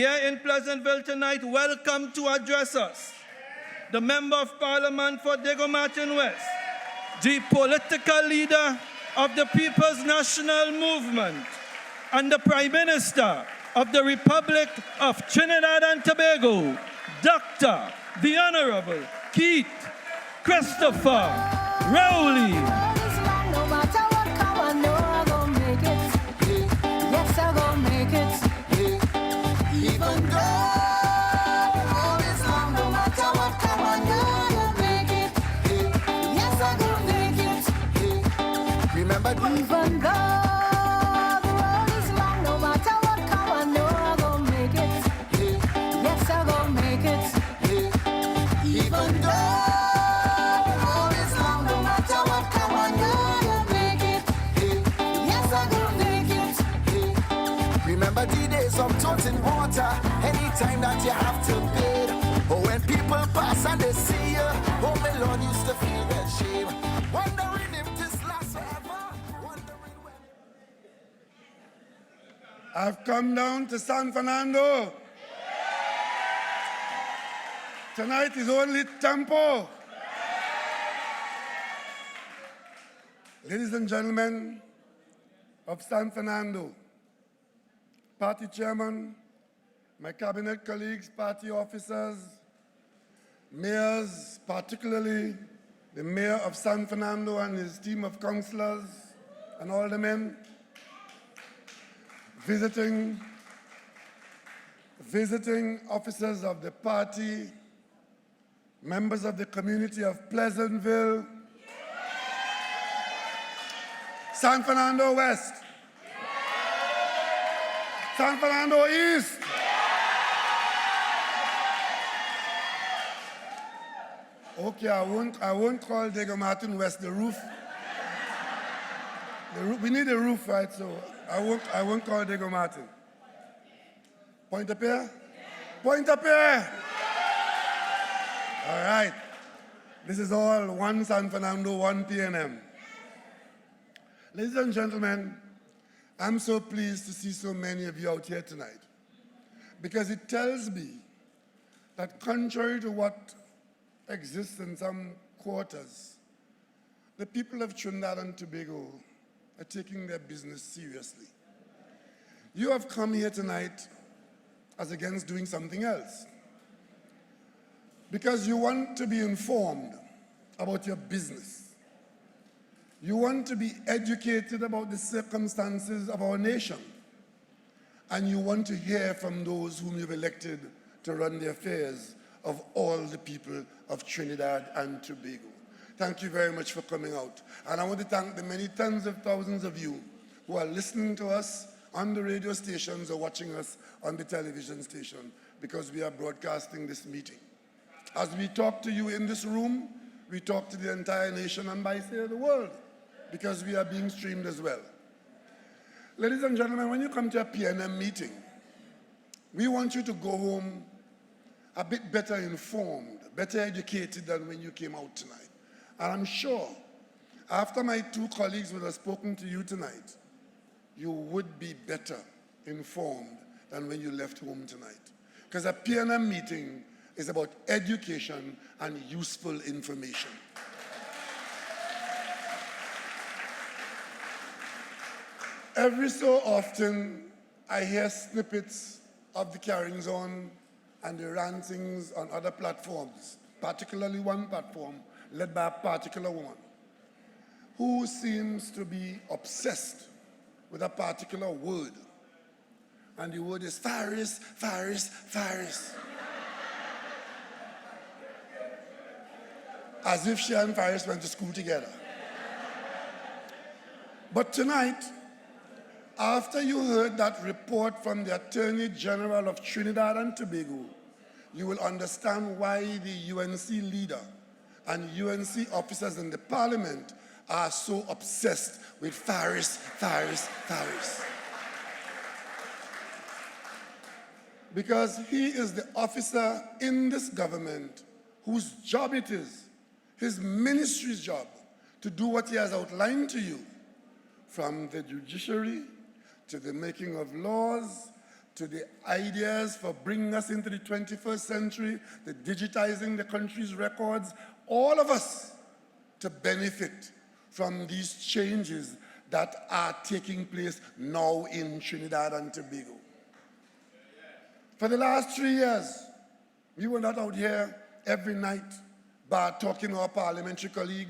here in Pleasantville tonight, welcome to address us, the Member of Parliament for Diego Martin West, the political leader of the People's National Movement, and the Prime Minister of the Republic of Trinidad and Tobago, Dr. the Honorable Keith Christopher Rowley. Even though the road is long, no matter what come, I know I'm gonna make it. Yes, I'm gonna make it. Even though the road is long, no matter what come, I know I'm gonna make it. Yes, I'm gonna make it. Remember the days of toting water, anytime that you have to bid. Or when people pass and they see you, oh my Lord, used to feel that shame. Wondering if this lasts forever. I've come down to San Fernando. Tonight is only tempo. Ladies and gentlemen of San Fernando, party chairman, my cabinet colleagues, party officers, mayors, particularly the mayor of San Fernando and his team of councillors and all the men, visiting officers of the party, members of the community of Pleasantville, San Fernando West, San Fernando East, okay, I won't call Diego Martin West the roof. We need a roof, right? So I won't call Diego Martin. Point up here? Point up here! All right. This is all one San Fernando, one PNM. Ladies and gentlemen, I'm so pleased to see so many of you out here tonight, because it tells me that contrary to what exists in some quarters, the people of Trinidad and Tobago are taking their business seriously. You have come here tonight as against doing something else, because you want to be informed about your business. You want to be educated about the circumstances of our nation, and you want to hear from those whom you've elected to run the affairs of all the people of Trinidad and Tobago. Thank you very much for coming out. And I want to thank the many tens of thousands of you who are listening to us on the radio stations or watching us on the television station, because we are broadcasting this meeting. As we talk to you in this room, we talk to the entire nation and by say the world, because we are being streamed as well. Ladies and gentlemen, when you come to a PNM meeting, we want you to go home a bit better informed, better educated than when you came out tonight. And I'm sure after my two colleagues would have spoken to you tonight, you would be better informed than when you left home tonight. Because a PNM meeting is about education and useful information. Every so often, I hear snippets of the carryings on and the rantings on other platforms, particularly one platform led by a particular woman who seems to be obsessed with a particular word. And the word is Faris, Faris, Faris. As if she and Faris went to school together. But tonight, after you heard that report from the Attorney General of Trinidad and Tobago, you will understand why the UNC leader and UNC officers in the parliament are so obsessed with Faris, Faris, Faris. Because he is the officer in this government whose job it is, his ministry's job, to do what he has outlined to you, from the judiciary, to the making of laws, to the ideas for bringing us into the 21st century, the digitizing the country's records, all of us to benefit from these changes that are taking place now in Trinidad and Tobago. For the last 3 years, we were not out here every night talking to our parliamentary colleague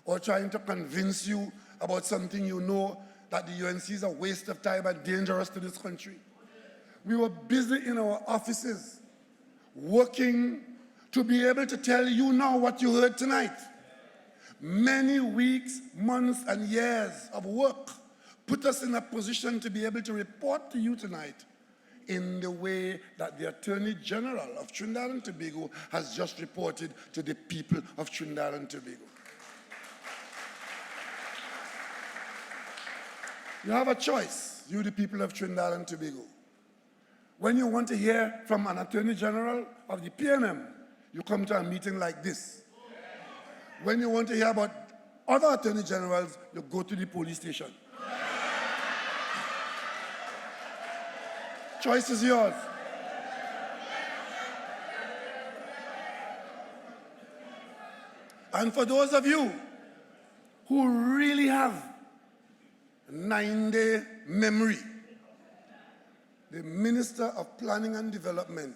or trying to convince you about something you know that the UNC is a waste of time and dangerous to this country. We were busy in our offices working to be able to tell you now what you heard tonight. Many weeks, months, and years of work put us in a position to be able to report to you tonight in the way that the Attorney General of Trinidad and Tobago has just reported to the people of Trinidad and Tobago. You have a choice, you the people of Trinidad and Tobago. When you want to hear from an Attorney General of the PNM, you come to a meeting like this. When you want to hear about other Attorney Generals, you go to the police station. Choice is yours. And for those of you who really have a 9-day memory, the Minister of Planning and Development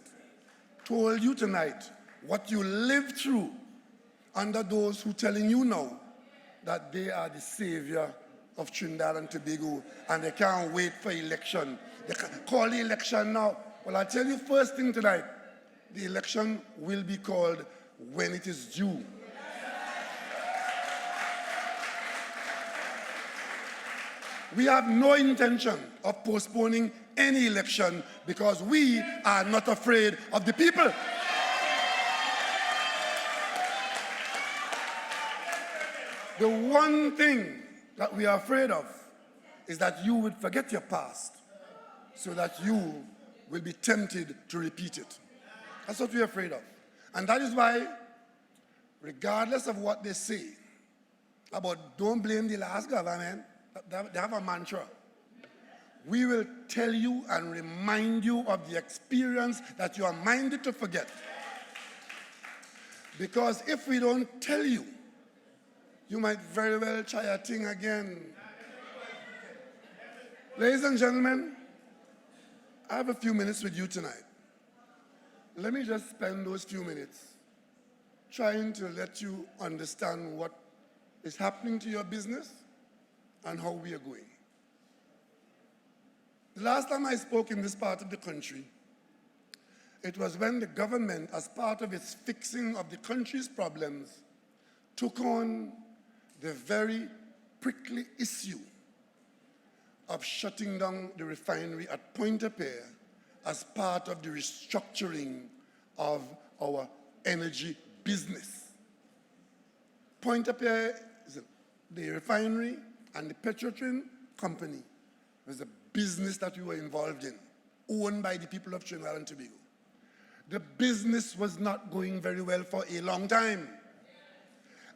told you tonight what you lived through under those who are telling you now that they are the savior of Trinidad and Tobago and they can't wait for election. They can call the election now. Well, I'll tell you first thing tonight, the election will be called when it is due. We have no intention of postponing any election because we are not afraid of the people. The one thing that we are afraid of is that you would forget your past so that you will be tempted to repeat it. That's what we're afraid of. And that is why, regardless of what they say about don't blame the last government, they have a mantra. We will tell you and remind you of the experience that you are minded to forget. Because if we don't tell you, you might very well try a thing again. Ladies and gentlemen, I have a few minutes with you tonight. Let me just spend those few minutes trying to let you understand what is happening to your business and how we are going. The last time I spoke in this part of the country, it was when the government, as part of its fixing of the country's problems, took on the very prickly issue of shutting down the refinery at Pointe-à-Pierre as part of the restructuring of our energy business. Pointe-à-Pierre is the refinery and the Petrotrin company was a business that we were involved in, owned by the people of Trinidad and Tobago. The business was not going very well for a long time.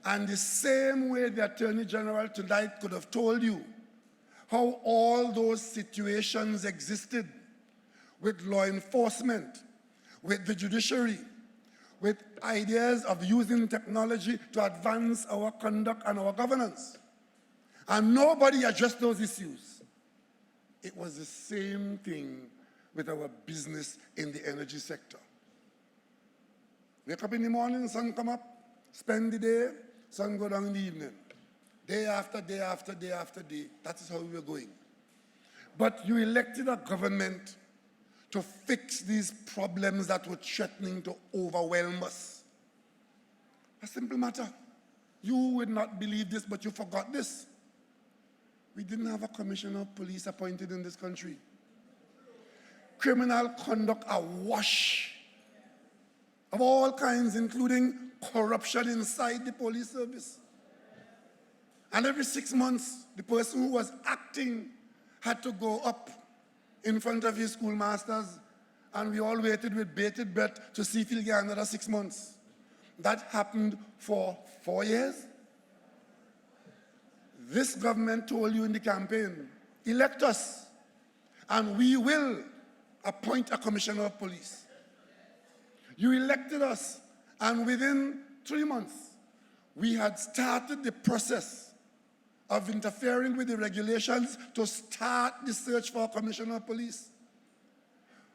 And the same way the Attorney General tonight could have told you how all those situations existed with law enforcement, with the judiciary, with ideas of using technology to advance our conduct and our governance. And nobody addressed those issues. It was the same thing with our business in the energy sector. Wake up in the morning, sun come up, spend the day, sun go down in the evening. Day after day after day after day, that is how we were going. But you elected a government to fix these problems that were threatening to overwhelm us. A simple matter. You would not believe this, but you forgot this. We didn't have a commissioner of police appointed in this country. Criminal conduct awash of all kinds, including corruption inside the police service. And every 6 months, the person who was acting had to go up in front of his schoolmasters, and we all waited with bated breath to see if he'll get another 6 months. That happened for 4 years. This government told you in the campaign, elect us, and we will appoint a commissioner of police. You elected us, and within 3 months, we had started the process of interfering with the regulations to start the search for a commissioner of police.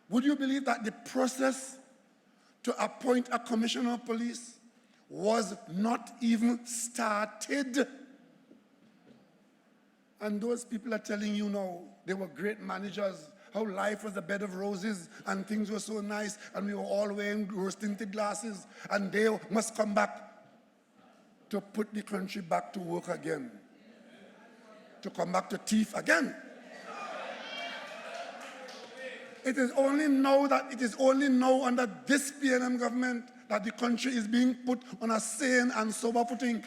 Would you believe that the process to appoint a commissioner of police was not even started? And those people are telling you now they were great managers, how life was a bed of roses and things were so nice and we were all wearing rose-tinted glasses and they must come back to put the country back to work again, to come back to thief again. It is only now under this PNM government that the country is being put on a sane and sober footing.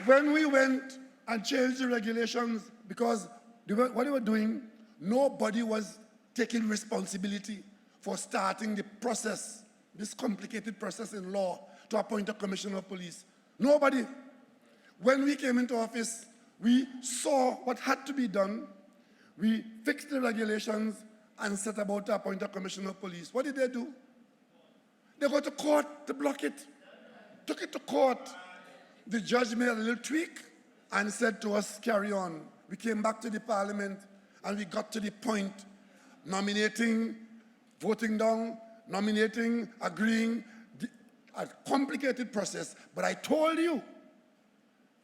When we went and changed the regulations, because what they were doing, nobody was taking responsibility for starting the process, this complicated process in law to appoint a commissioner of police. Nobody. When we came into office, we saw what had to be done. We fixed the regulations and set about to appoint a commissioner of police. What did they do? They go to court to block it. Took it to court. The judge made a little tweak and said to us, carry on. We came back to the parliament and we got to the point, nominating, voting down, nominating, agreeing, a complicated process. But I told you,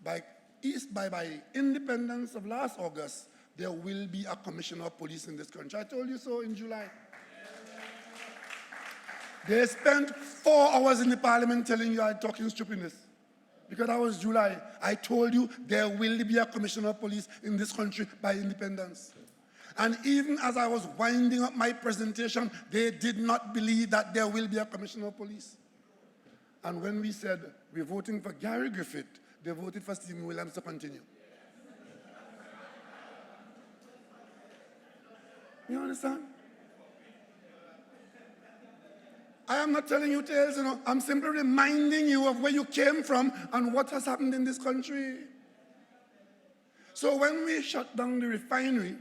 by independence of last August, there will be a commissioner of police in this country. I told you so in July. They spent 4 hours in the parliament telling you I'm talking stupidness. Because that was July. I told you there will be a commissioner of police in this country by independence. And even as I was winding up my presentation, they did not believe that there will be a commissioner of police. And when we said we're voting for Gary Griffith, they voted for Stephen Williams to continue. You understand? I am not telling you tales, I'm simply reminding you of where you came from and what has happened in this country. So when we shut down the refinery,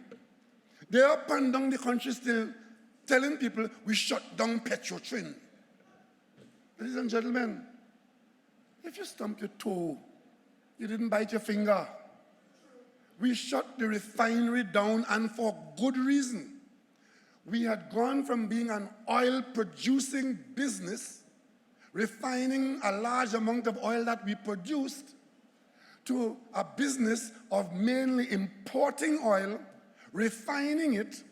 they are up and down the country still telling people we shut down Petrotrin. Ladies and gentlemen, if you stump your toe, you didn't bite your finger. We shut the refinery down, and for good reason. We had gone from being an oil-producing business, refining a large amount of oil that we produced, to a business of mainly importing oil, refining it,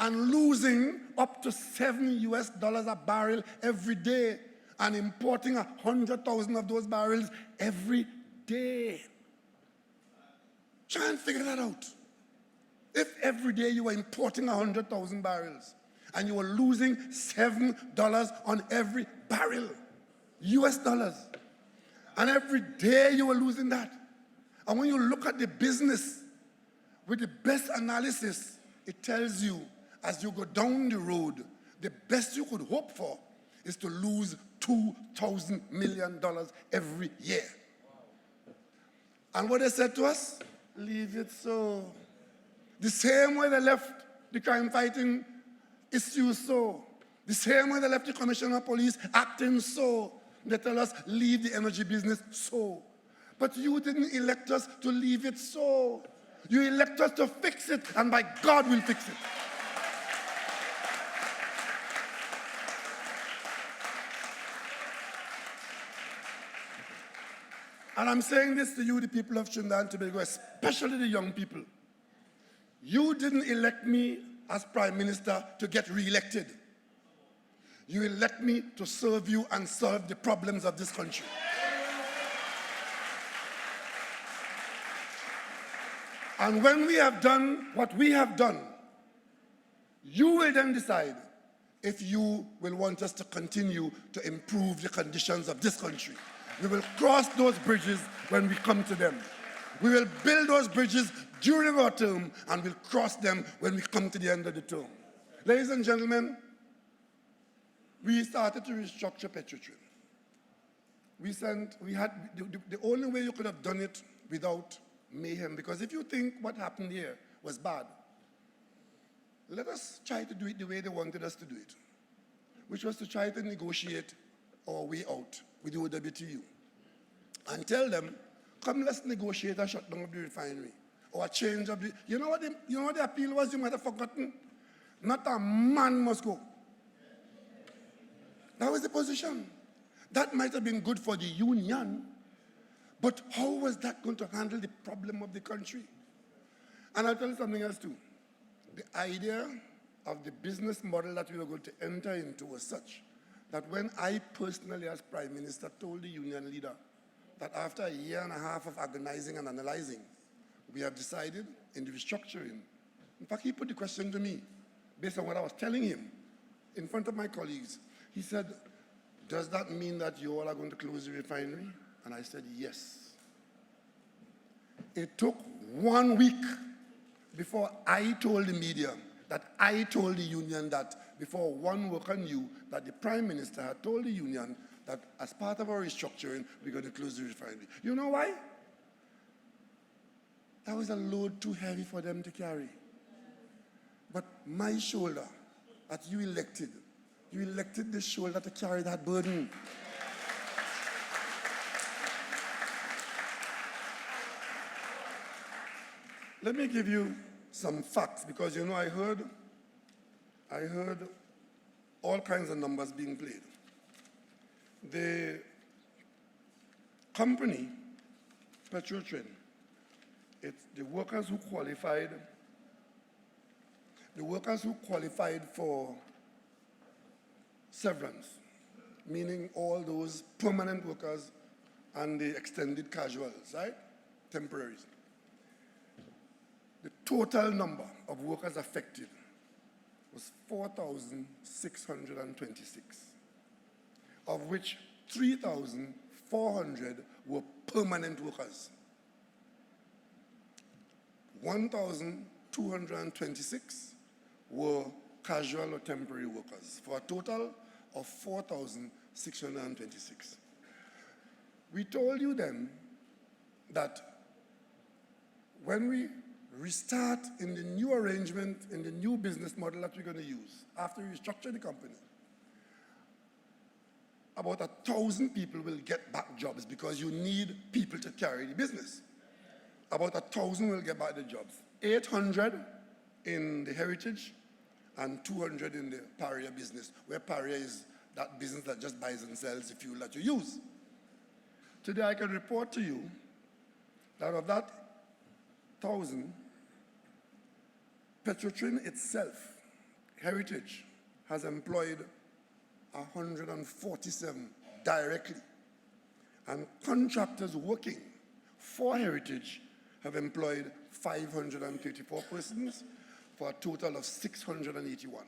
and losing up to $7 a barrel every day, and importing 100,000 of those barrels every day. Try and figure that out. If every day you were importing 100,000 barrels and you were losing $7 on every barrel, US dollars, and every day you were losing that. And when you look at the business with the best analysis, it tells you as you go down the road, the best you could hope for is to lose $2,000 million every year. And what they said to us? Leave it so. The same way they left the crime-fighting issues so. The same way they left the commissioner of police acting so. They tell us, leave the energy business so. But you didn't elect us to leave it so. You elect us to fix it, and by God we'll fix it. And I'm saying this to you, the people of Trinidad and Tobago, especially the young people. You didn't elect me as Prime Minister to get re-elected. You elect me to serve you and solve the problems of this country. And when we have done what we have done, you will then decide if you will want us to continue to improve the conditions of this country. We will cross those bridges when we come to them. We will build those bridges during our term, and we'll cross them when we come to the end of the term. Ladies and gentlemen, we started to restructure Petrotrin. The only way you could have done it without mayhem, because if you think what happened here was bad. Let us try to do it the way they wanted us to do it, which was to try to negotiate our way out with the OWTU and tell them, come, let's negotiate a shutdown of the refinery or a change of the, you know what the appeal was, you might have forgotten? Not a man must go. That was the position. That might have been good for the union, but how was that going to handle the problem of the country? And I'll tell you something else too. The idea of the business model that we were going to enter into was such that when I personally, as Prime Minister, told the union leader that after a year and a half of agonizing and analyzing, we have decided in the restructuring. In fact, he put the question to me based on what I was telling him in front of my colleagues. He said, does that mean that you all are going to close the refinery? And I said, yes. It took 1 week before I told the media that I told the union that, before one worker knew that the Prime Minister had told the union that as part of our restructuring, we're going to close the refinery. You know why? That was a load too heavy for them to carry. But my shoulder that you elected this shoulder to carry that burden. Let me give you some facts, because you know I heard all kinds of numbers being played. The company, Petrotrin, it's the workers who qualified for severance, meaning all those permanent workers and the extended casuals, right? Temporaries. The total number of workers affected was 4,626, of which 3,400 were permanent workers. 1,226 were casual or temporary workers, for a total of 4,626. We told you then that when we restart in the new arrangement, in the new business model that we're going to use, after we restructure the company, about 1,000 people will get back jobs because you need people to carry the business. About 1,000 will get back the jobs. 800 in the heritage and 200 in the Paria business, where Paria is that business that just buys and sells the fuel that you use. Today I can report to you that of that 1,000, Petrotrin itself, Heritage, has employed 147 directly. And contractors working for Heritage have employed 534 persons for a total of 681.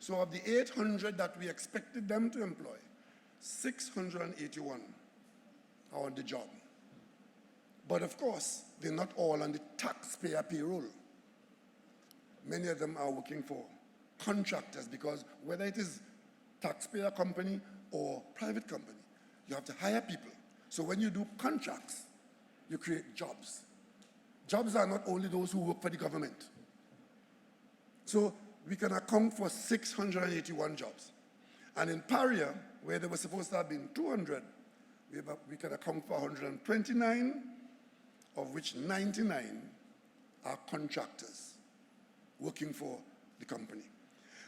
So of the 800 that we expected them to employ, 681 are on the job. But of course, they're not all on the taxpayer payroll. Many of them are working for contractors, because whether it is taxpayer company or private company, you have to hire people. So when you do contracts, you create jobs. Jobs are not only those who work for the government. So we can account for 681 jobs. And in Paria, where there was supposed to have been 200, we can account for 129, of which 99 are contractors working for the company.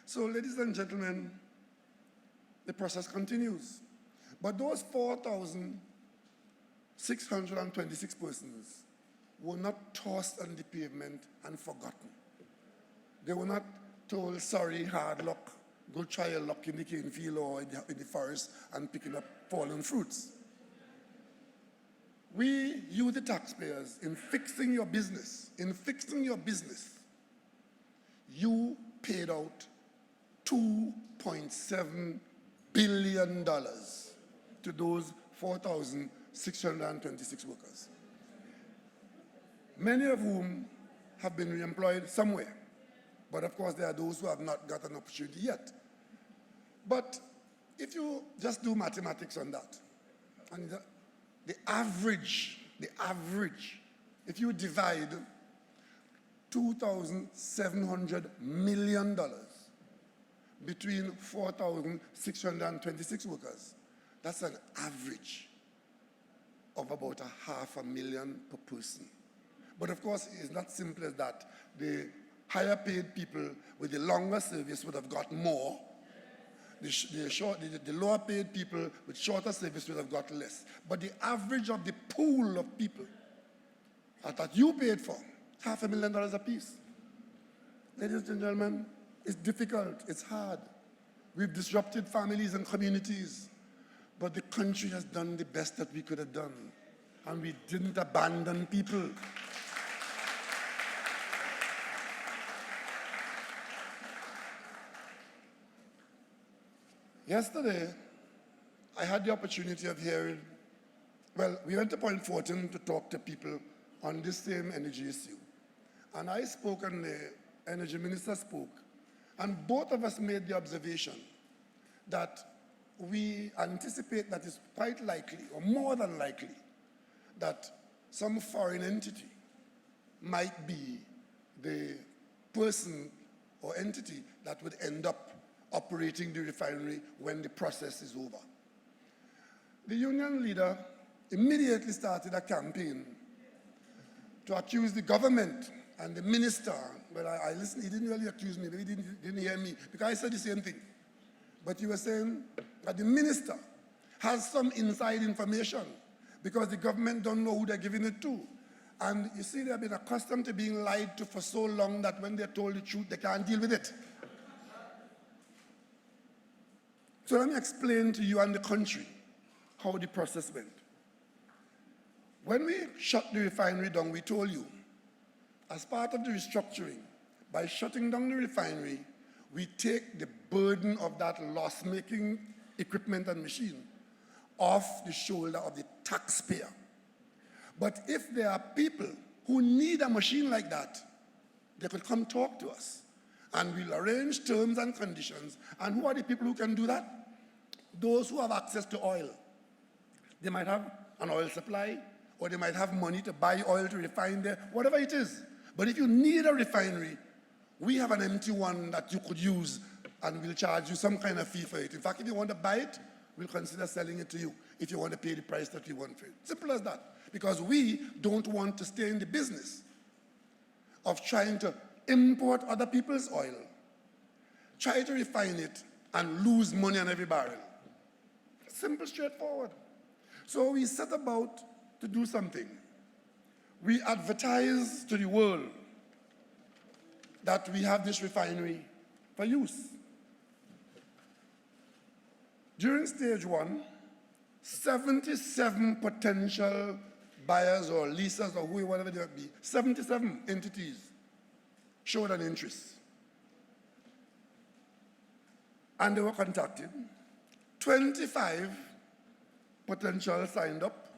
So, ladies and gentlemen, the process continues. But those 4,626 persons were not tossed on the pavement and forgotten. They were not told, sorry, hard luck, go try your luck in the cane field or in the forest and picking up fallen fruits. We, you the taxpayers, in fixing your business, you paid out $2.7 billion to those 4,626 workers, many of whom have been reemployed somewhere. But of course, there are those who have not got an opportunity yet. But if you just do mathematics on that, and the average, if you divide $2,700 million between 4,626 workers. That's an average of about $500,000 per person. But of course, it's not simple as that. The higher paid people with the longer service would have got more. The lower paid people with shorter service would have got less. But the average of the pool of people that you paid for, $500,000 apiece. Ladies and gentlemen, it's difficult, it's hard. We've disrupted families and communities, but the country has done the best that we could have done, and we didn't abandon people. Yesterday, I had the opportunity of hearing, well, we went to Point Fortin to talk to people on this same energy issue. And I spoke and the energy minister spoke, and both of us made the observation that we anticipate that it's quite likely, or more than likely, that some foreign entity might be the person or entity that would end up operating the refinery when the process is over. The union leader immediately started a campaign to accuse the government and the minister. Well, I listened, he didn't really accuse me, but he didn't hear me, because I said the same thing. But you were saying that the minister has some inside information because the government don't know who they're giving it to. And you see, they've been accustomed to being lied to for so long that when they're told the truth, they can't deal with it. So let me explain to you and the country how the process went. When we shut the refinery down, we told you, as part of the restructuring, by shutting down the refinery, we take the burden of that loss-making equipment and machine off the shoulder of the taxpayer. But if there are people who need a machine like that, they could come talk to us, and we'll arrange terms and conditions. And who are the people who can do that? Those who have access to oil. They might have an oil supply, or they might have money to buy oil to refine there, whatever it is. But if you need a refinery, we have an empty one that you could use, and we'll charge you some kind of fee for it. In fact, if you want to buy it, we'll consider selling it to you if you want to pay the price that we want for it. Simple as that. Because we don't want to stay in the business of trying to import other people's oil, try to refine it, and lose money on every barrel. Simple, straightforward. So we set about to do something. We advertise to the world that we have this refinery for use. During stage one, 77 potential buyers or leasers or whatever they might be, 77 entities showed an interest. And they were contacted. 25 potential signed up,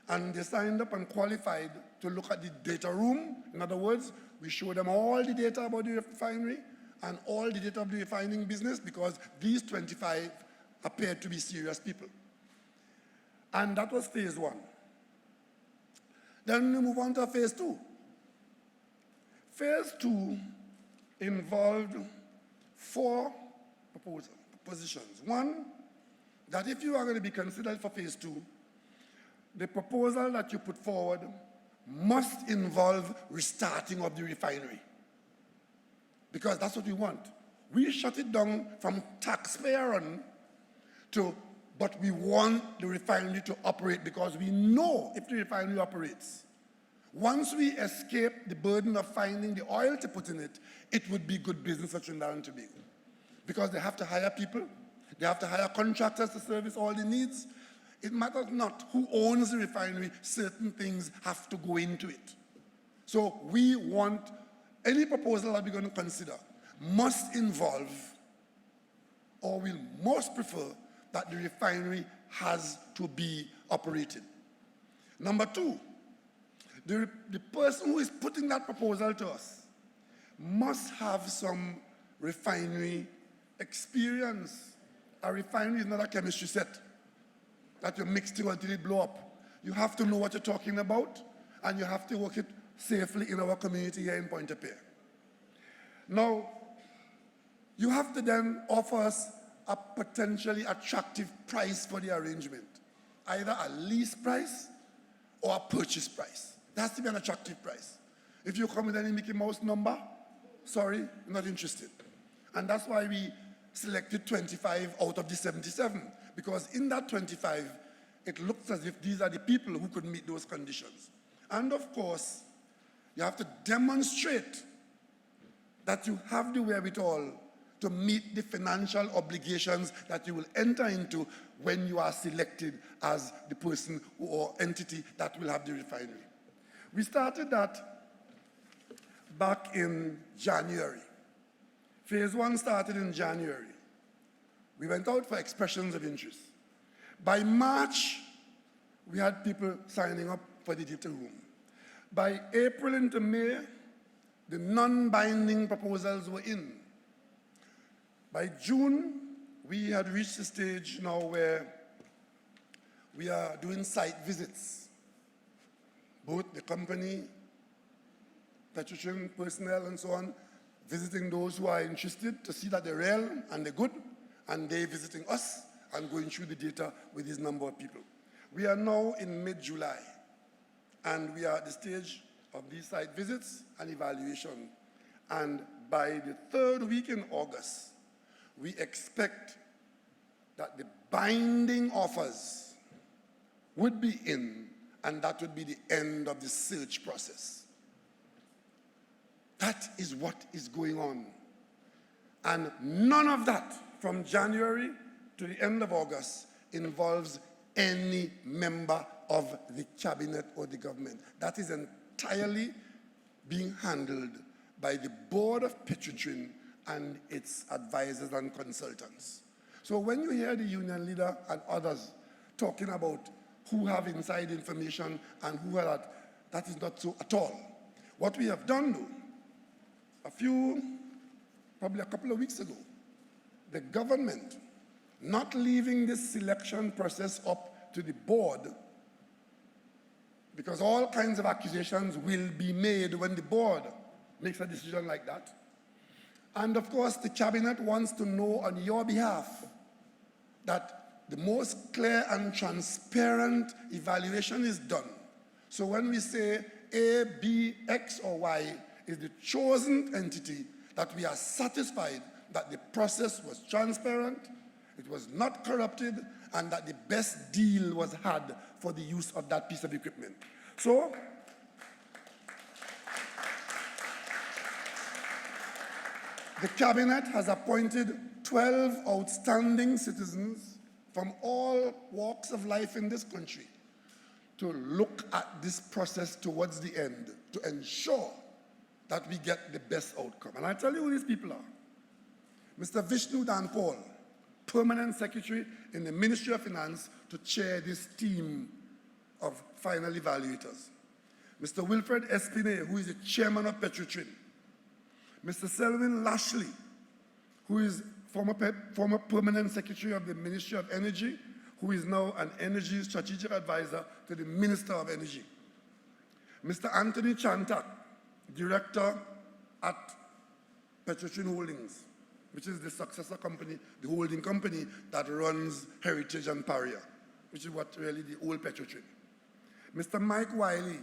and they signed up and qualified to look at the data room. In other words, we showed them all the data about the refinery and all the data of the refining business, because these 25 appeared to be serious people. And that was phase one. Then we move on to phase two. Phase two involved 4 propositions. One, that if you are going to be considered for phase two, the proposal that you put forward must involve restarting of the refinery. Because that's what we want. We shut it down from taxpayer on to, but we want the refinery to operate, because we know if the refinery operates, once we escape the burden of finding the oil to put in it, it would be good business for Trinidad and Tobago. Because they have to hire people, they have to hire contractors to service all the needs. It matters not who owns the refinery, certain things have to go into it. So we want, any proposal that we're going to consider must involve, or we'll most prefer, that the refinery has to be operated. Number two, the person who is putting that proposal to us must have some refinery experience. A refinery is not a chemistry set that you mix together until it blow up. You have to know what you're talking about, and you have to work it safely in our community here in Pointe-a-Pierre. Now, you have to then offer us a potentially attractive price for the arrangement, either a lease price or a purchase price. There has to be an attractive price. If you come with any Mickey Mouse number, sorry, not interested. And that's why we selected 25 out of the 77, because in that 25, it looks as if these are the people who could meet those conditions. And of course, you have to demonstrate that you have the wherewithal to meet the financial obligations that you will enter into when you are selected as the person or entity that will have the refinery. We started that back in January. Phase 1 started in January. We went out for expressions of interest. By March, we had people signing up for the data room. By April into May, the non-binding proposals were in. By June, we had reached the stage now where we are doing site visits. Both the company, Petrotrin personnel and so on, visiting those who are interested to see that they're real and they're good, and they visiting us and going through the data with this number of people. We are now in mid-July, and we are at the stage of these site visits and evaluation. And by the third week in August, we expect that the binding offers would be in, and that would be the end of the search process. That is what is going on. And none of that from January to the end of August involves any member of the cabinet or the government. That is entirely being handled by the board of Petrotrin and its advisors and consultants. So when you hear the union leader and others talking about who have inside information and who are that, that is not so at all. What we have done though, probably a couple of weeks ago, the government, not leaving this selection process up to the board, because all kinds of accusations will be made when the board makes a decision like that. And of course, the cabinet wants to know on your behalf that the most clear and transparent evaluation is done. So when we say A, B, X, or Y is the chosen entity, that we are satisfied that the process was transparent, it was not corrupted, and that the best deal was had for the use of that piece of equipment. So, the cabinet has appointed 12 outstanding citizens from all walks of life in this country to look at this process towards the end, to ensure that we get the best outcome. And I tell you who these people are. Mr. Vishnu Danpal, Permanent Secretary in the Ministry of Finance, to chair this team of final evaluators. Mr. Wilfred Espine, who is the chairman of Petrotrin. Mr. Selwyn Lashley, who is former Permanent Secretary of the Ministry of Energy, who is now an Energy Strategic Advisor to the Minister of Energy. Mr. Anthony Chantak, Director at Petrotrin Holdings, which is the successor company, the holding company that runs Heritage and Paria, which is what really the old Petrotrin. Mr. Mike Wiley,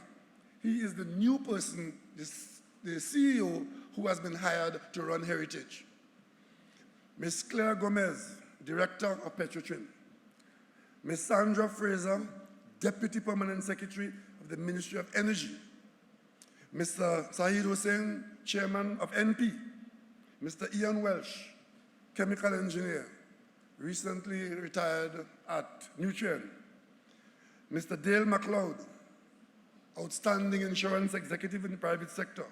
he is the new person, the CEO who has been hired to run Heritage. Ms. Claire Gomez, Director of Petrotrin. Ms. Sandra Fraser, Deputy Permanent Secretary of the Ministry of Energy. Mr. Sahid Hussain, Chairman of NP. Mr. Ian Welsh, Chemical Engineer, recently retired at Nutrien. Mr. Dale MacLeod, Outstanding Insurance Executive in the private sector.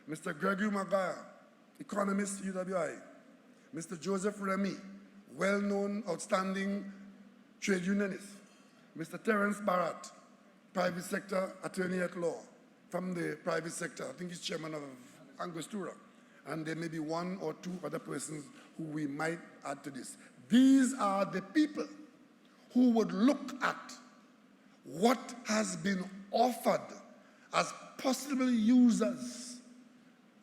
Mr. Gregory Maguire, Economist, UWI. Mr. Joseph Remy, well-known, outstanding trade unionist. Mr. Terence Barrett, private sector attorney at law from the private sector. I think he's chairman of Angostura. And there may be one or two other persons who we might add to this. These are the people who would look at what has been offered as possible users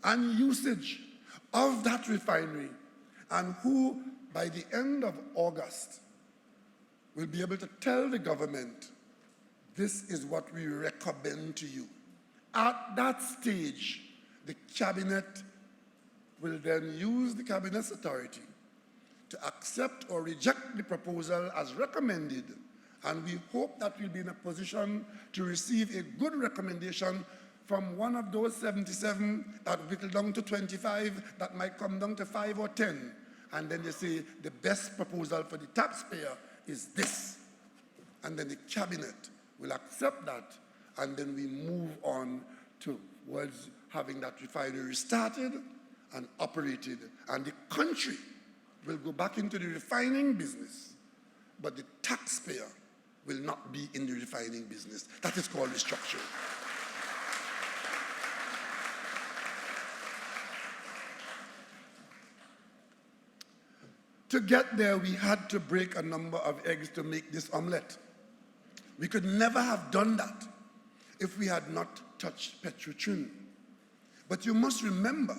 and usage of that refinery, and who, by the end of August, will be able to tell the government, this is what we recommend to you. At that stage, the cabinet will then use the cabinet's authority to accept or reject the proposal as recommended, and we hope that we'll be in a position to receive a good recommendation from one of those 77 that whittle down to 25, that might come down to 5 or 10, and then they say the best proposal for the taxpayer is this. And then the cabinet will accept that, and then we move on towards having that refinery restarted and operated, and the country will go back into the refining business, but the taxpayer will not be in the refining business. That is called restructuring. To get there, we had to break a number of eggs to make this omelette. We could never have done that if we had not touched Petrotrin. But you must remember,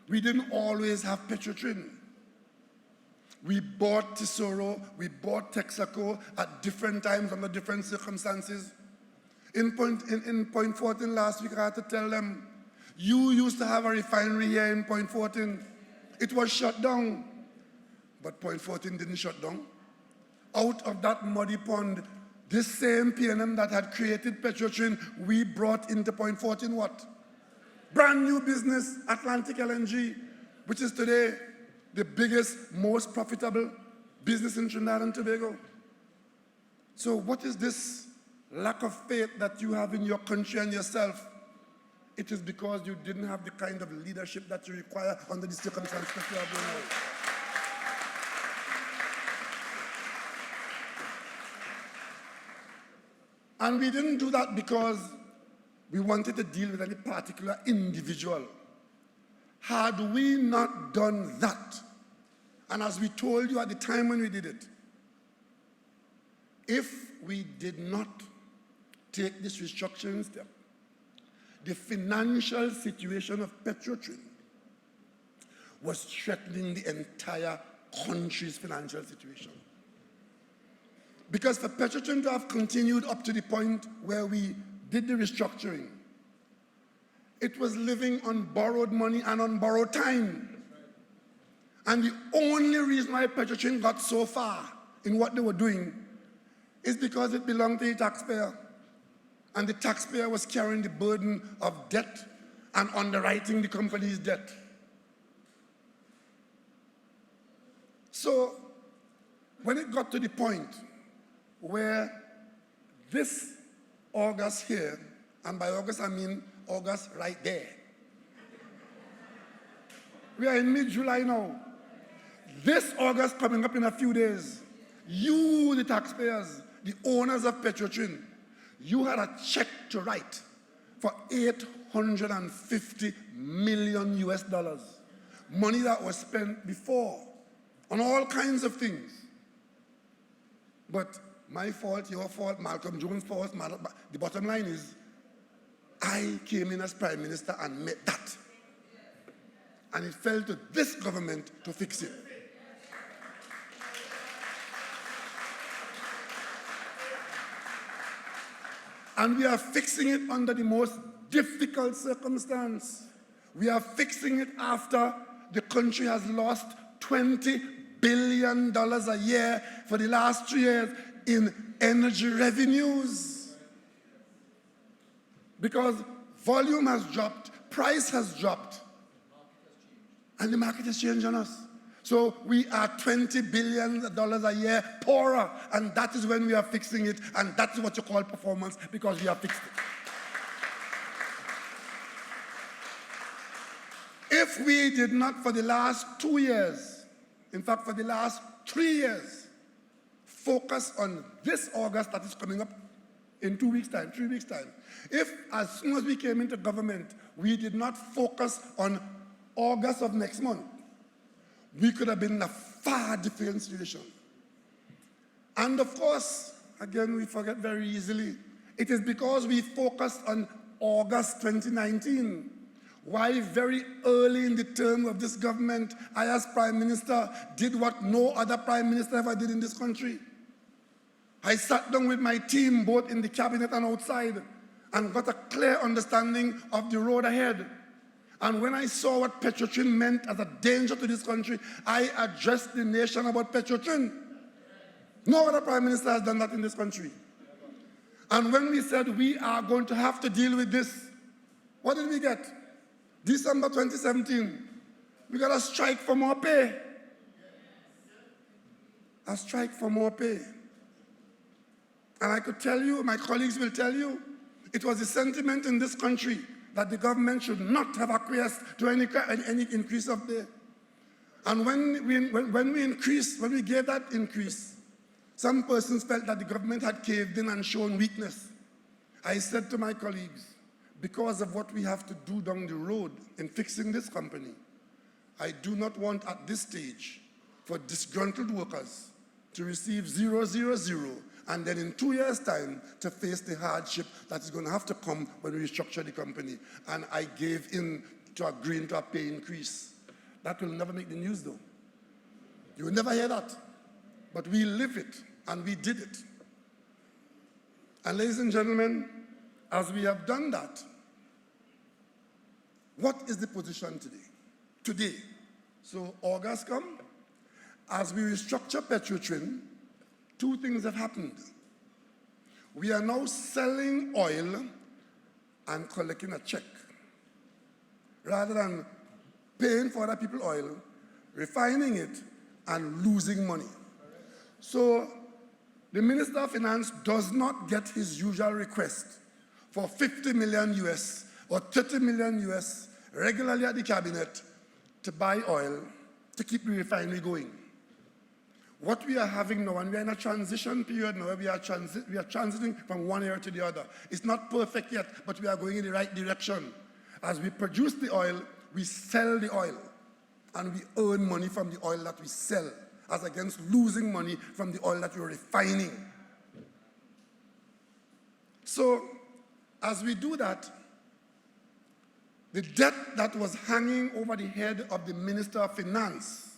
we didn't always have Petrotrin. We bought Tesoro, we bought Texaco at different times under different circumstances. In Point Fortin last week, I had to tell them, you used to have a refinery here in Point Fortin. It was shut down. But Point Fortin didn't shut down. Out of that muddy pond, this same PNM that had created Petrotrin, we brought into Point Fortin what? Brand new business, Atlantic LNG, which is today the biggest, most profitable business in Trinidad and Tobago. So what is this lack of faith that you have in your country and yourself? It is because you didn't have the kind of leadership that you require under the circumstances that you have been in. And we didn't do that because we wanted to deal with any particular individual. Had we not done that, and as we told you at the time when we did it, if we did not take this restructuring step, the financial situation of Petrotrin was threatening the entire country's financial situation. Because for Petrotrin to have continued up to the point where we did the restructuring, it was living on borrowed money and on borrowed time. And the only reason why Petrotrin got so far in what they were doing is because it belonged to the taxpayer. And the taxpayer was carrying the burden of debt and underwriting the company's debt. So when it got to the point where this August here, and by August I mean August right there. We are in mid-July now. This August coming up in a few days, you, the taxpayers, the owners of Petrotrin, you had a check to write for $850 million US. Money that was spent before on all kinds of things. But my fault, your fault, Malcolm Jones' fault, the bottom line is, I came in as Prime Minister and met that. And it fell to this government to fix it. And we are fixing it under the most difficult circumstance. We are fixing it after the country has lost $20 billion a year for the last 3 years in energy revenues. Because volume has dropped, price has dropped, and the market has changed on us. So we are $20 billion a year poorer, and that is when we are fixing it, and that's what you call performance, because we have fixed it. If we did not for the last 2 years, in fact for the last 3 years, focus on this August that is coming up in 2 weeks' time, 3 weeks' time. If, as soon as we came into government, we did not focus on August of next month, we could have been in a far different situation. And of course, again, we forget very easily, it is because we focused on August 2019. Why very early in the term of this government, I as Prime Minister did what no other Prime Minister ever did in this country. I sat down with my team, both in the cabinet and outside, and got a clear understanding of the road ahead. And when I saw what Petrotrin meant as a danger to this country, I addressed the nation about Petrotrin. No other Prime Minister has done that in this country. And when we said we are going to have to deal with this, what did we get? December 2017, we got a strike for more pay. A strike for more pay. And I could tell you, my colleagues will tell you, it was the sentiment in this country that the government should not have acquiesced to any increase of pay. And when we gave that increase, some persons felt that the government had caved in and shown weakness. I said to my colleagues, because of what we have to do down the road in fixing this company, I do not want at this stage for disgruntled workers to receive 000 and then in 2 years' time to face the hardship that is going to have to come when we restructure the company. And I gave in to agreeing to a pay increase. That will never make the news though. You will never hear that. But we live it and we did it. And ladies and gentlemen, as we have done that, what is the position today? So August come, as we restructure Petrotrin, two things have happened. We are now selling oil and collecting a check. Rather than paying for other people's oil, refining it and losing money. So the Minister of Finance does not get his usual request for 50 million US or 30 million US regularly at the cabinet to buy oil to keep the refinery going. What we are having now, and we are in a transition period now, where we are transiting from one era to the other. It's not perfect yet, but we are going in the right direction. As we produce the oil, we sell the oil, and we earn money from the oil that we sell, as against losing money from the oil that we're refining. So, as we do that, the debt that was hanging over the head of the Minister of Finance,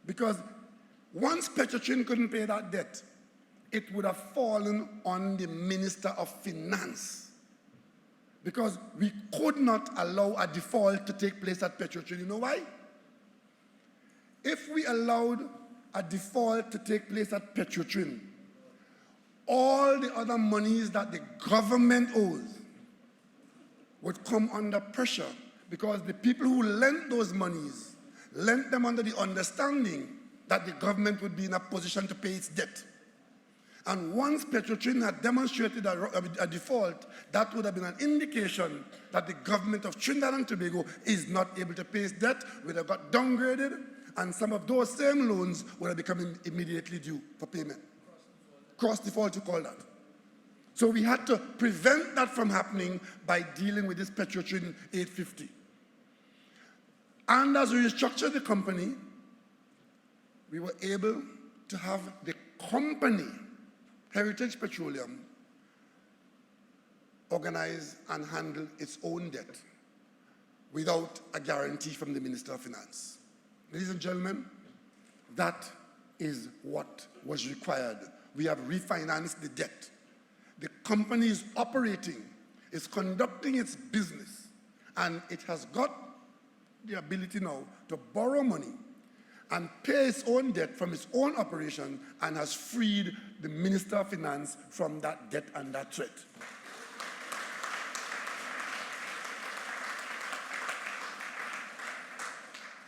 because once Petrotrin couldn't pay that debt, it would have fallen on the Minister of Finance, because we could not allow a default to take place at Petrotrin. You know why? If we allowed a default to take place at Petrotrin, all the other monies that the government owes would come under pressure, because the people who lent those monies lent them under the understanding that the government would be in a position to pay its debt. And once Petrotrin had demonstrated a default, that would have been an indication that the government of Trinidad and Tobago is not able to pay its debt, would have got downgraded, and some of those same loans would have become immediately due for payment. Cross default, you call that. So we had to prevent that from happening by dealing with this Petrotrin 850. And as we restructured the company, we were able to have the company, Heritage Petroleum, organize and handle its own debt without a guarantee from the Minister of Finance. Ladies and gentlemen, that is what was required. We have refinanced the debt. The company is operating, is conducting its business, and it has got the ability now to borrow money and pay its own debt from its own operation, and has freed the Minister of Finance from that debt and that threat.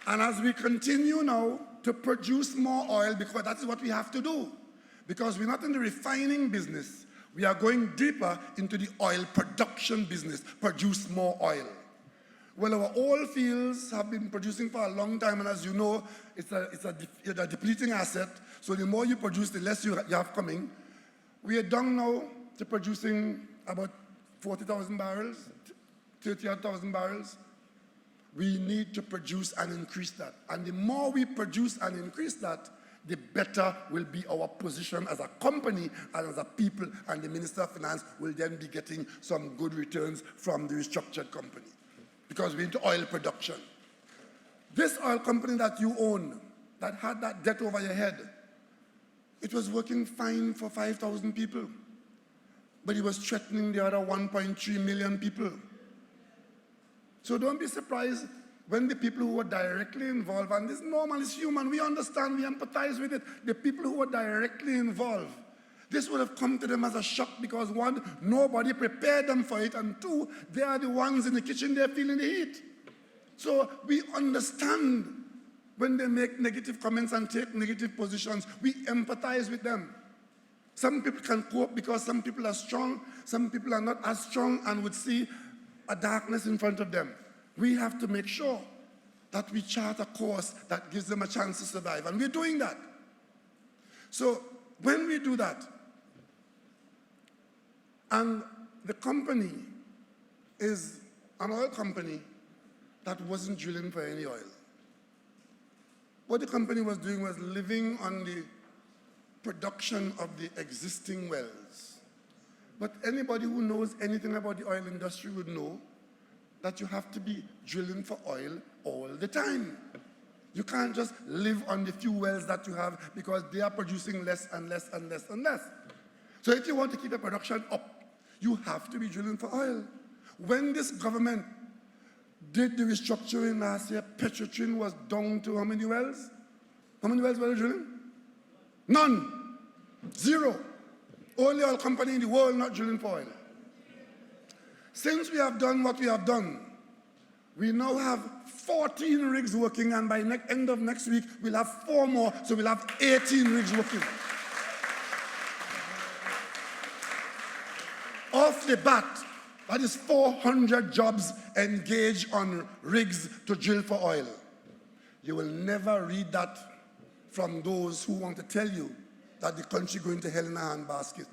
And as we continue now to produce more oil, because that is what we have to do, because we're not in the refining business, we are going deeper into the oil production business, produce more oil. Well, our oil fields have been producing for a long time, and as you know, it's a depleting asset, so the more you produce, the less you have coming. We are down now to producing about 40,000 barrels, 30,000 barrels. We need to produce and increase that. And the more we produce and increase that, the better will be our position as a company and as a people, and the Minister of Finance will then be getting some good returns from the restructured company, because we're into oil production. This oil company that you own, that had that debt over your head, it was working fine for 5,000 people, but it was threatening the other 1.3 million people. So don't be surprised when the people who were directly involved, and this is normal, it's human, we understand, we empathize with it, the people who were directly involved, this would have come to them as a shock because one, nobody prepared them for it, and two, they are the ones in the kitchen, they're feeling the heat. So we understand when they make negative comments and take negative positions, we empathize with them. Some people can cope because some people are strong, some people are not as strong and would see a darkness in front of them. We have to make sure that we chart a course that gives them a chance to survive, and we're doing that. So when we do that, and the company is an oil company that wasn't drilling for any oil. What the company was doing was living on the production of the existing wells. But anybody who knows anything about the oil industry would know that you have to be drilling for oil all the time. You can't just live on the few wells that you have because they are producing less and less and less and less. So if you want to keep the production up, you have to be drilling for oil. When this government did the restructuring last year, Petrotrin was down to how many wells? How many wells were they drilling? None. Zero. Only oil company in the world not drilling for oil. Since we have done what we have done, we now have 14 rigs working, and by end of next week, we'll have 4 more, so we'll have 18 rigs working. Off the bat, that is 400 jobs engaged on rigs to drill for oil. You will never read that from those who want to tell you that the country is going to hell in a handbasket.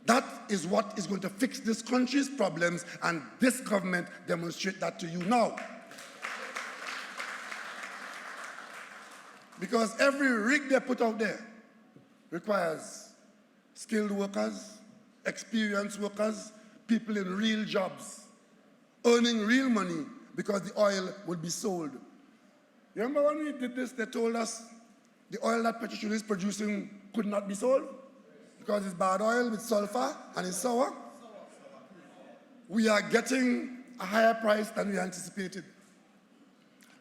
That is what is going to fix this country's problems, and this government demonstrates that to you now. Because every rig they put out there requires skilled workers, experienced workers, people in real jobs, earning real money because the oil would be sold. You remember when we did this, they told us the oil that Petrotrin is producing could not be sold because it's bad oil with sulfur and it's sour. We are getting a higher price than we anticipated.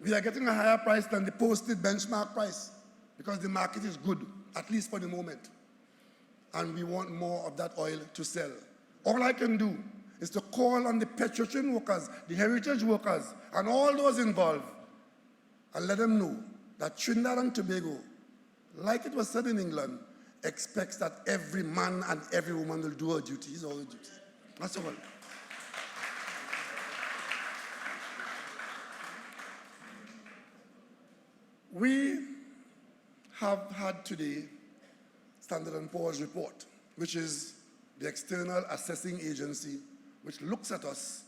We are getting a higher price than the posted benchmark price because the market is good, at least for the moment. And we want more of that oil to sell. All I can do is to call on the Petrotrin workers, the heritage workers, and all those involved, and let them know that Trinidad and Tobago, like it was said in England, expects that every man and every woman will do her duties, all her duties. That's all. We have had today Standard & Poor's report, which is the external assessing agency which looks at us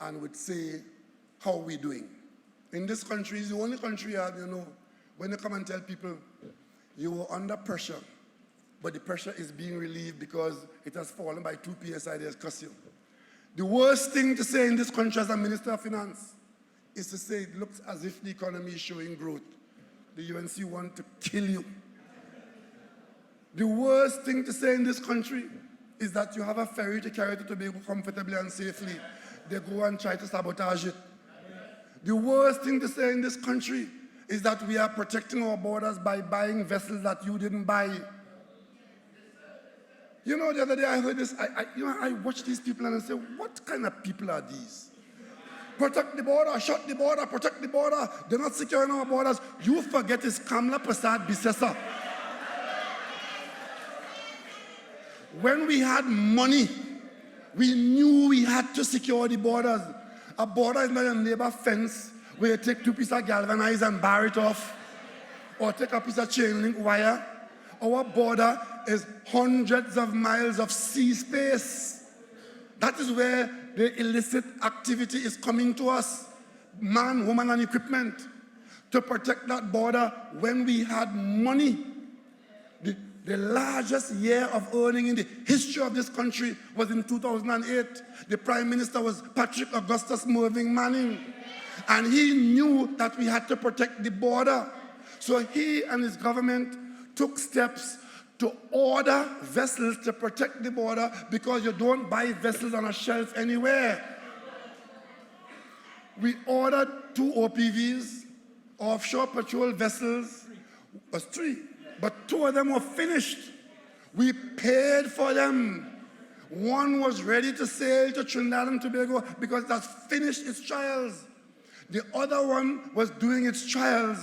and would say how we're doing. In this country, it's the only country you have, when you come and tell people you were under pressure, but the pressure is being relieved because it has fallen by 2 PSI, they cuss you. The worst thing to say in this country as a Minister of Finance is to say it looks as if the economy is showing growth. The UNC want to kill you. The worst thing to say in this country is that you have a ferry to carry to Tobago comfortably and safely. They go and try to sabotage it. The worst thing to say in this country is that we are protecting our borders by buying vessels that you didn't buy. The other day I heard this, I watch these people and I say, what kind of people are these? Protect the border, shut the border, protect the border. They're not securing our borders. You forget it's Kamla Prasad Bisesa. When we had money, we knew we had to secure the borders. A border is not a neighbor fence where you take 2 pieces of galvanized and bar it off, or take a piece of chain link wire. Our border is hundreds of miles of sea space. That is where the illicit activity is coming to us, man, woman, and equipment. to protect that border when we had money. The largest year of earning in the history of this country was in 2008. The Prime Minister was Patrick Augustus Mervyn Manning. And he knew that we had to protect the border. So he and his government took steps to order vessels to protect the border, because you don't buy vessels on a shelf anywhere. We ordered 2 OPVs, offshore patrol vessels. It was 3, but 2 of them were finished. We paid for them. One was ready to sail to Trinidad and Tobago because it has finished its trials. The other one was doing its trials.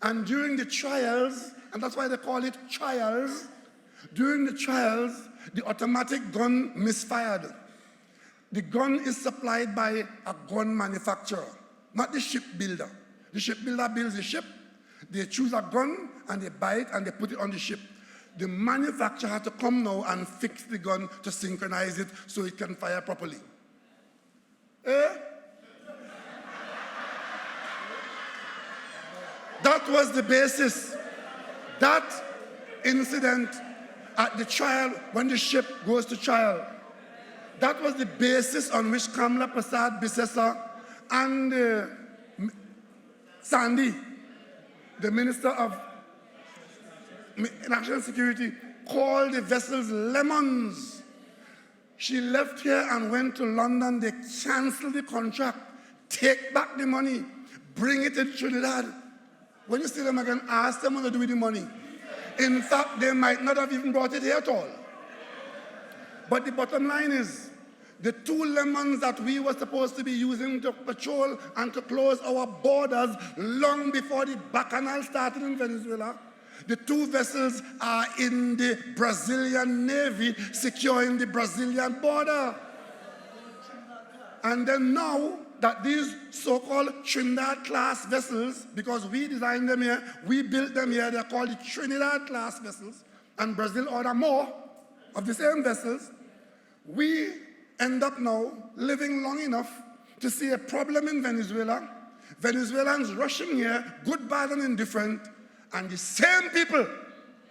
And during the trials, and that's why they call it trials, during the trials, the automatic gun misfired. The gun is supplied by a gun manufacturer, not the shipbuilder. The shipbuilder builds the ship, they choose a gun, and they buy it, and they put it on the ship. The manufacturer had to come now and fix the gun to synchronize it so it can fire properly. That was the basis. That incident at the trial, when the ship goes to trial, that was the basis on which Kamla Prasad Bisesa and Sandy, the Minister of National Security, called the vessels lemons. She left here and went to London. They canceled the contract, take back the money, bring it to Trinidad. When you see them again, ask them what to do with the money. In fact, they might not have even brought it here at all. But the bottom line is, the 2 lemons that we were supposed to be using to patrol and to close our borders long before the bacchanal started in Venezuela, the 2 vessels are in the Brazilian Navy securing the Brazilian border. And then now that these so-called Trinidad-class vessels, because we designed them here, we built them here, they're called the Trinidad-class vessels, and Brazil order more of the same vessels, we end up now living long enough to see a problem in Venezuela, Venezuelans rushing here, good, bad, and indifferent, and the same people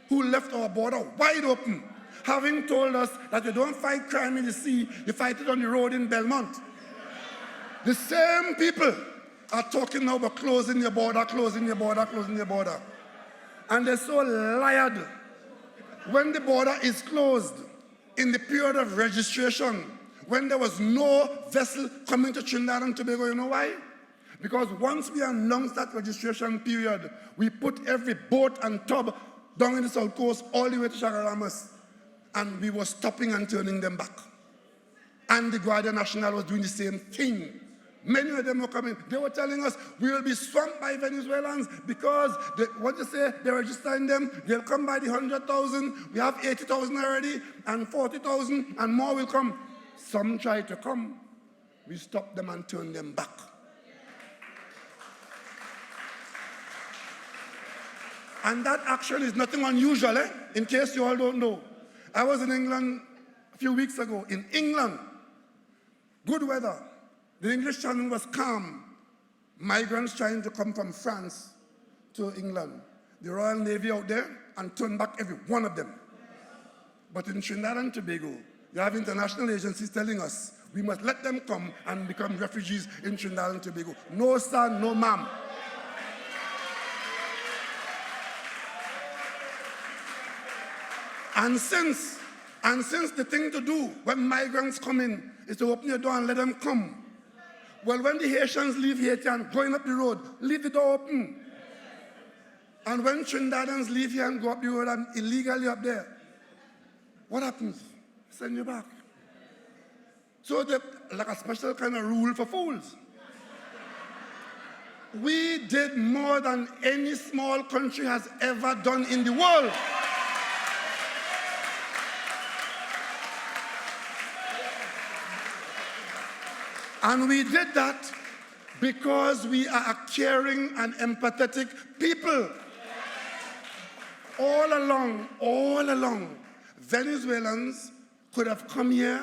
who left our border wide open, having told us that you don't fight crime in the sea, you fight it on the road in Belmont. The same people are talking now about closing your border, closing your border, closing your border. And they're so lied. When the border is closed, in the period of registration, when there was no vessel coming to Trinidad and Tobago, you know why? Because once we announced that registration period, we put every boat and tub down in the South Coast all the way to Chagaramas, and we were stopping and turning them back. And the Guardia Nacional was doing the same thing. Many of them were coming. They were telling us we will be swamped by Venezuelans because they're registering them. They'll come by the 100,000. We have 80,000 already, and 40,000, and more will come. Some tried to come. We stopped them and turned them back. And that action is nothing unusual, in case you all don't know. I was in England a few weeks ago. In England, good weather. The English Channel was calm. Migrants trying to come from France to England. The Royal Navy out there and turned back every one of them. But in Trinidad and Tobago, you have international agencies telling us we must let them come and become refugees in Trinidad and Tobago. No, sir, no, ma'am. And since the thing to do when migrants come in is to open your door and let them come, well, when the Haitians leave Haiti and going up the road, leave the door open. And when Trinidadians leave here and go up the road and illegally up there, what happens? Send you back. So like a special kind of rule for fools. We did more than any small country has ever done in the world. And we did that because we are a caring and empathetic people. All along, Venezuelans could have come here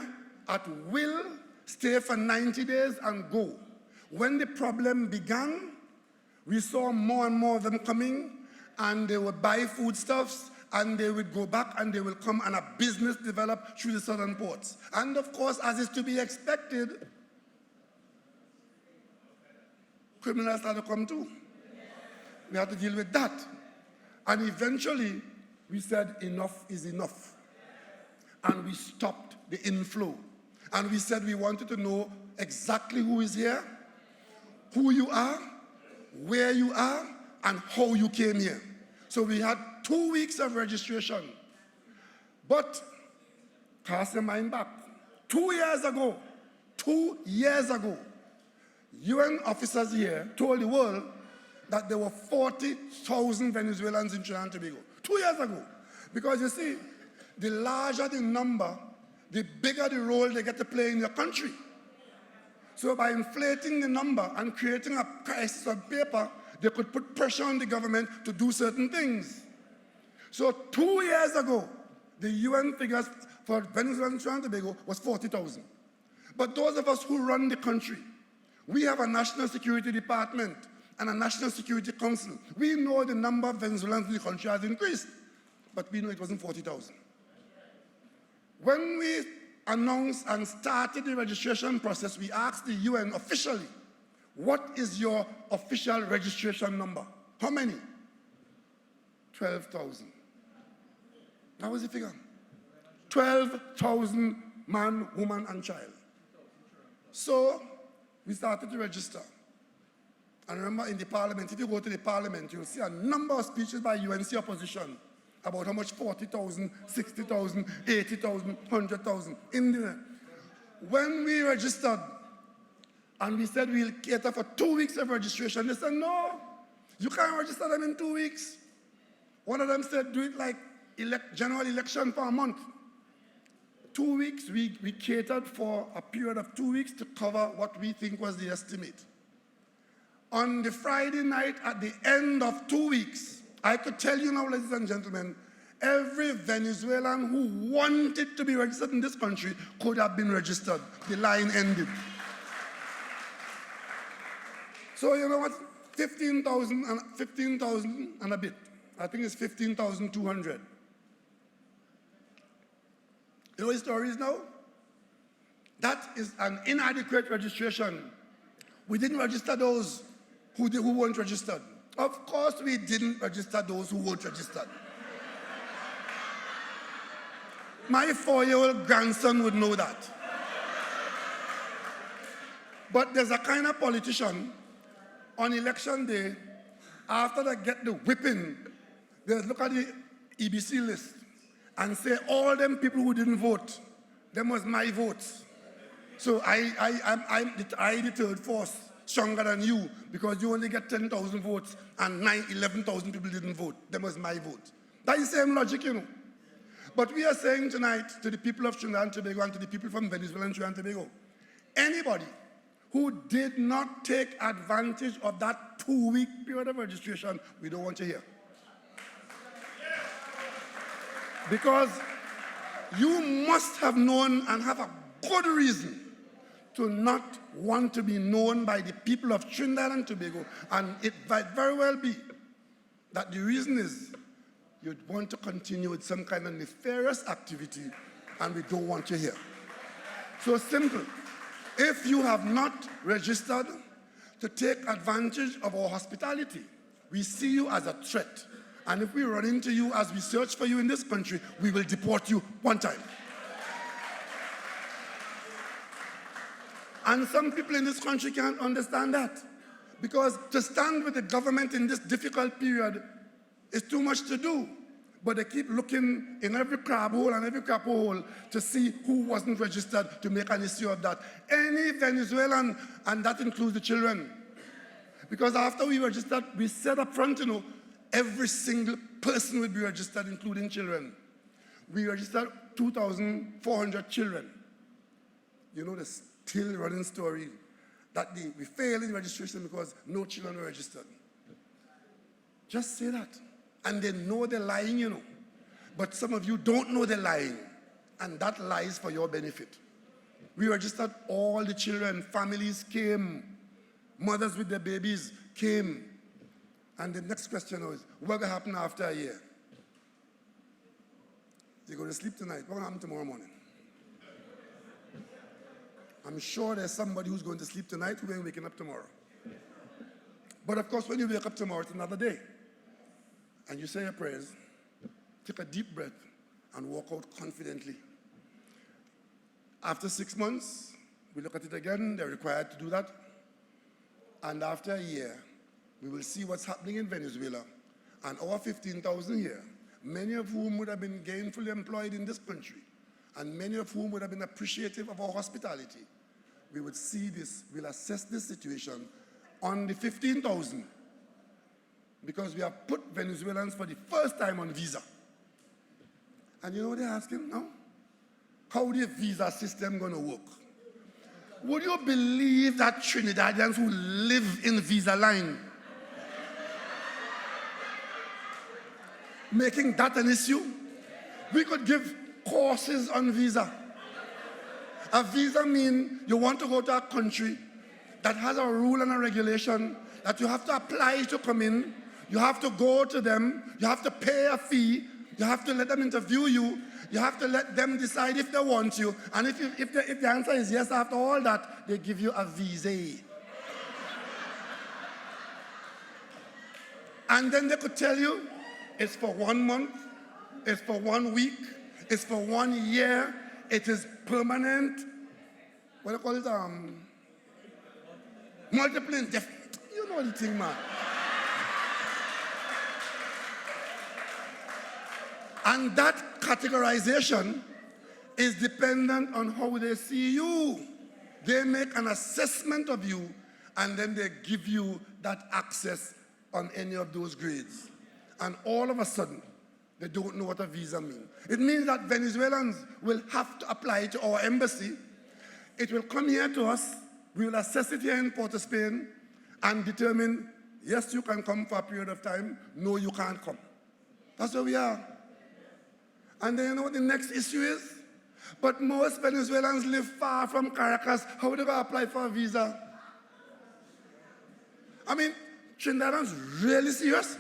at will, stay for 90 days and go. When the problem began, We saw more and more of them coming, and they would buy foodstuffs, and they would go back, and they will come, and a business developed through the southern ports. And of course, as is to be expected, criminals started to come too. We had to deal with that. And eventually, we said enough is enough. And we stopped the inflow. And we said we wanted to know exactly who is here, who you are, where you are, and how you came here. So we had 2 weeks of registration. But, cast your mind back, 2 years ago, UN officers here told the world that there were 40,000 Venezuelans in Trinidad and Tobago. 2 years ago. Because you see, the larger the number, the bigger the role they get to play in your country. So by inflating the number and creating a crisis on paper, they could put pressure on the government to do certain things. So 2 years ago, the UN figures for Venezuela and Trinidad and Tobago was 40,000. But those of us who run the country, we have a National Security Department and a National Security Council. We know the number of Venezuelans in the country has increased, but we know it wasn't 40,000. When we announced and started the registration process, we asked the UN officially, what is your official registration number? How many? 12,000. That was the figure. 12,000 man, woman, and child. So we started to register. And remember, in the parliament, if you go to the parliament, you'll see a number of speeches by UNC opposition about how much 40,000, 60,000, 80,000, 100,000 in there. When we registered and we said we'll cater for 2 weeks of registration, they said, no, you can't register them in 2 weeks. One of them said, do it like general election for a month. 2 weeks, we catered for a period of 2 weeks to cover what we think was the estimate. On the Friday night, at the end of 2 weeks, I could tell you now, ladies and gentlemen, every Venezuelan who wanted to be registered in this country could have been registered. The line ended. So you know what? 15,000 and a bit. I think it's 15,200. You know what the story is now? That is an inadequate registration. We didn't register those who weren't registered. Of course we didn't register those who weren't registered. My 4-year-old grandson would know that. But there's a kind of politician on election day, after they get the whipping, they look at the EBC list and say, all them people who didn't vote, them was my votes. So I'm the third force, stronger than you, because you only get 10,000 votes and 11,000 people didn't vote. Them was my vote. That is the same logic, you know. But we are saying tonight to the people of Trinidad and Tobago and to the people from Venezuela and Trinidad and Tobago, anybody who did not take advantage of that 2-week period of registration, we don't want to hear. Because you must have known and have a good reason to not want to be known by the people of Trinidad and Tobago. And it might very well be that the reason is you'd want to continue with some kind of nefarious activity, and we don't want you here. So simple. If you have not registered to take advantage of our hospitality, we see you as a threat. And if we run into you as we search for you in this country, we will deport you one time. And some people in this country can't understand that. Because to stand with the government in this difficult period is too much to do. But they keep looking in every crab hole and every crap hole to see who wasn't registered to make an issue of that. Any Venezuelan, and that includes the children. Because after we registered, we said up front, you know, every single person will be registered, including children. We registered 2,400 children. You know the still running story that we failed in registration because no children were registered. Just say that. And they know they're lying, you know. But some of you don't know they're lying. And that lies for your benefit. We registered all the children. Families came. Mothers with their babies came. And the next question is, what will happen after a year? You're going to sleep tonight. What will happen tomorrow morning? I'm sure there's somebody who's going to sleep tonight who ain't waking up tomorrow. But of course, when you wake up tomorrow, it's another day. And you say your prayers, take a deep breath, and walk out confidently. After 6 months, we look at it again. They're required to do that. And after a year, we will see what's happening in Venezuela. And our 15,000 here, many of whom would have been gainfully employed in this country, and many of whom would have been appreciative of our hospitality, we would see this, we'll assess this situation on the 15,000, because we have put Venezuelans for the first time on visa. And you know what they're asking now? How the visa system going to work? Would you believe that Trinidadians who live in visa line, making that an issue? We could give courses on visa. A visa means you want to go to a country that has a rule and a regulation that you have to apply to come in. You have to go to them. You have to pay a fee. You have to let them interview you. You have to let them decide if they want you. And if the answer is yes after all that, they give you a visa. And then they could tell you it's for 1 month, it's for 1 week, it's for 1 year, it is permanent. What do you call it? Multiple indefinite. You know the thing, man. And that categorization is dependent on how they see you. They make an assessment of you, and then they give you that access on any of those grades. And all of a sudden, they don't know what a visa means. It means that Venezuelans will have to apply to our embassy. It will come here to us. We will assess it here in Port of Spain and determine, yes, you can come for a period of time. No, you can't come. That's where we are. And then you know what the next issue is? But most Venezuelans live far from Caracas. How are they going to apply for a visa? I mean, Trinidadians really serious?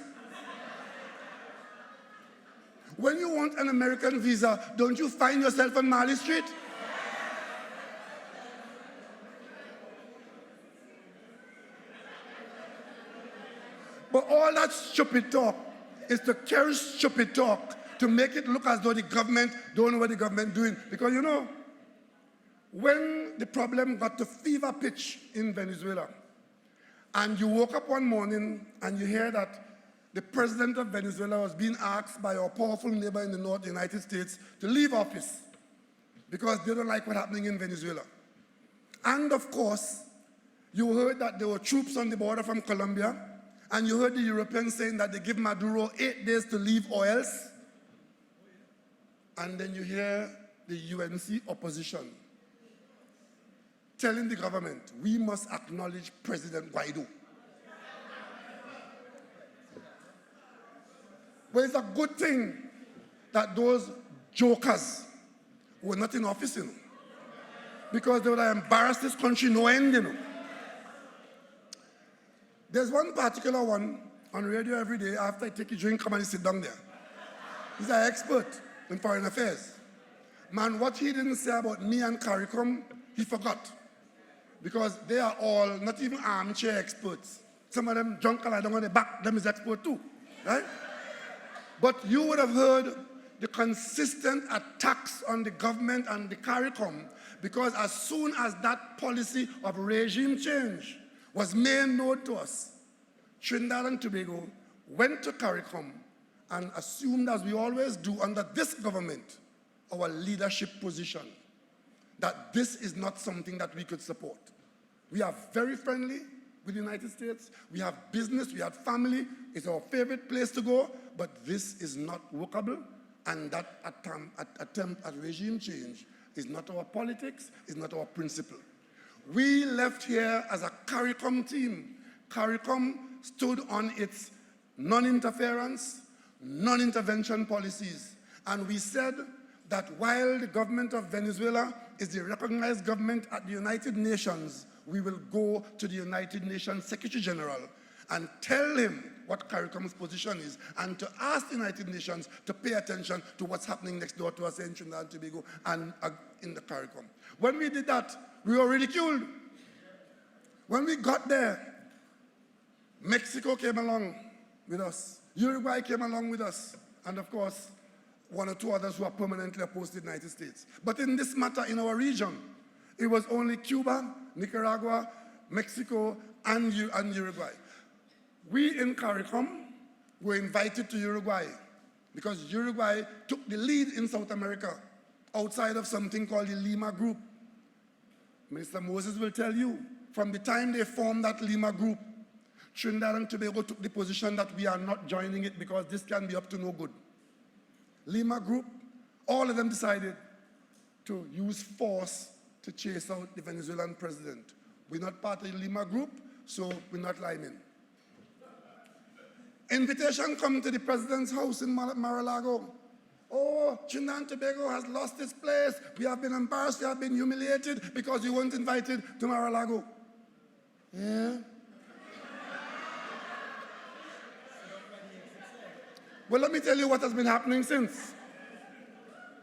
When you want an American visa, don't you find yourself on Marley Street? But all that stupid talk is to carry stupid talk to make it look as though the government don't know what the government doing. Because you know, when the problem got to fever pitch in Venezuela, and you woke up one morning and you hear that the president of Venezuela was being asked by our powerful neighbor in the North, the United States, to leave office because they don't like what's happening in Venezuela. And of course, you heard that there were troops on the border from Colombia, and you heard the Europeans saying that they give Maduro 8 days to leave or else. And then you hear the UNC opposition telling the government, we must acknowledge President Guaido. But it's a good thing that those jokers were not in office, you know, because they would have embarrassed this country no end, you know. There's one particular one on radio every day. After I take a drink, come and sit down there. He's an expert in foreign affairs. Man, what he didn't say about me and CARICOM, he forgot. Because they are all not even armchair experts. Some of them drunk and I don't want to back them is expert too, right? But you would have heard the consistent attacks on the government and the CARICOM, because as soon as that policy of regime change was made known to us, Trinidad and Tobago went to CARICOM and assumed, as we always do under this government, our leadership position, that this is not something that we could support. We are very friendly with the United States. We have business, we have family. It's our favorite place to go, but this is not workable, and that attempt at regime change is not our politics, is not our principle. We left here as a CARICOM team. CARICOM stood on its non-interference, non-intervention policies. And we said that while the government of Venezuela is the recognized government at the United Nations, we will go to the United Nations Secretary General and tell him what CARICOM's position is and to ask the United Nations to pay attention to what's happening next door to us in Trinidad and Tobago and in the CARICOM. When we did that, we were ridiculed. When we got there, Mexico came along with us. Uruguay came along with us. And of course, one or two others who are permanently opposed to the United States. But in this matter, in our region, it was only Cuba, Nicaragua, Mexico, and Uruguay. We in CARICOM were invited to Uruguay because Uruguay took the lead in South America outside of something called the Lima Group. Minister Moses will tell you, from the time they formed that Lima Group, Trinidad and Tobago took the position that we are not joining it because this can be up to no good. Lima Group, all of them decided to use force to chase out the Venezuelan president. We're not part of the Lima Group, so we're not liming. Invitation come to the president's house in Mar-a-Lago. Oh, Trinidad and Tobago has lost its place. We have been embarrassed, we have been humiliated because we weren't invited to Mar-a-Lago. Yeah? Well, let me tell you what has been happening since.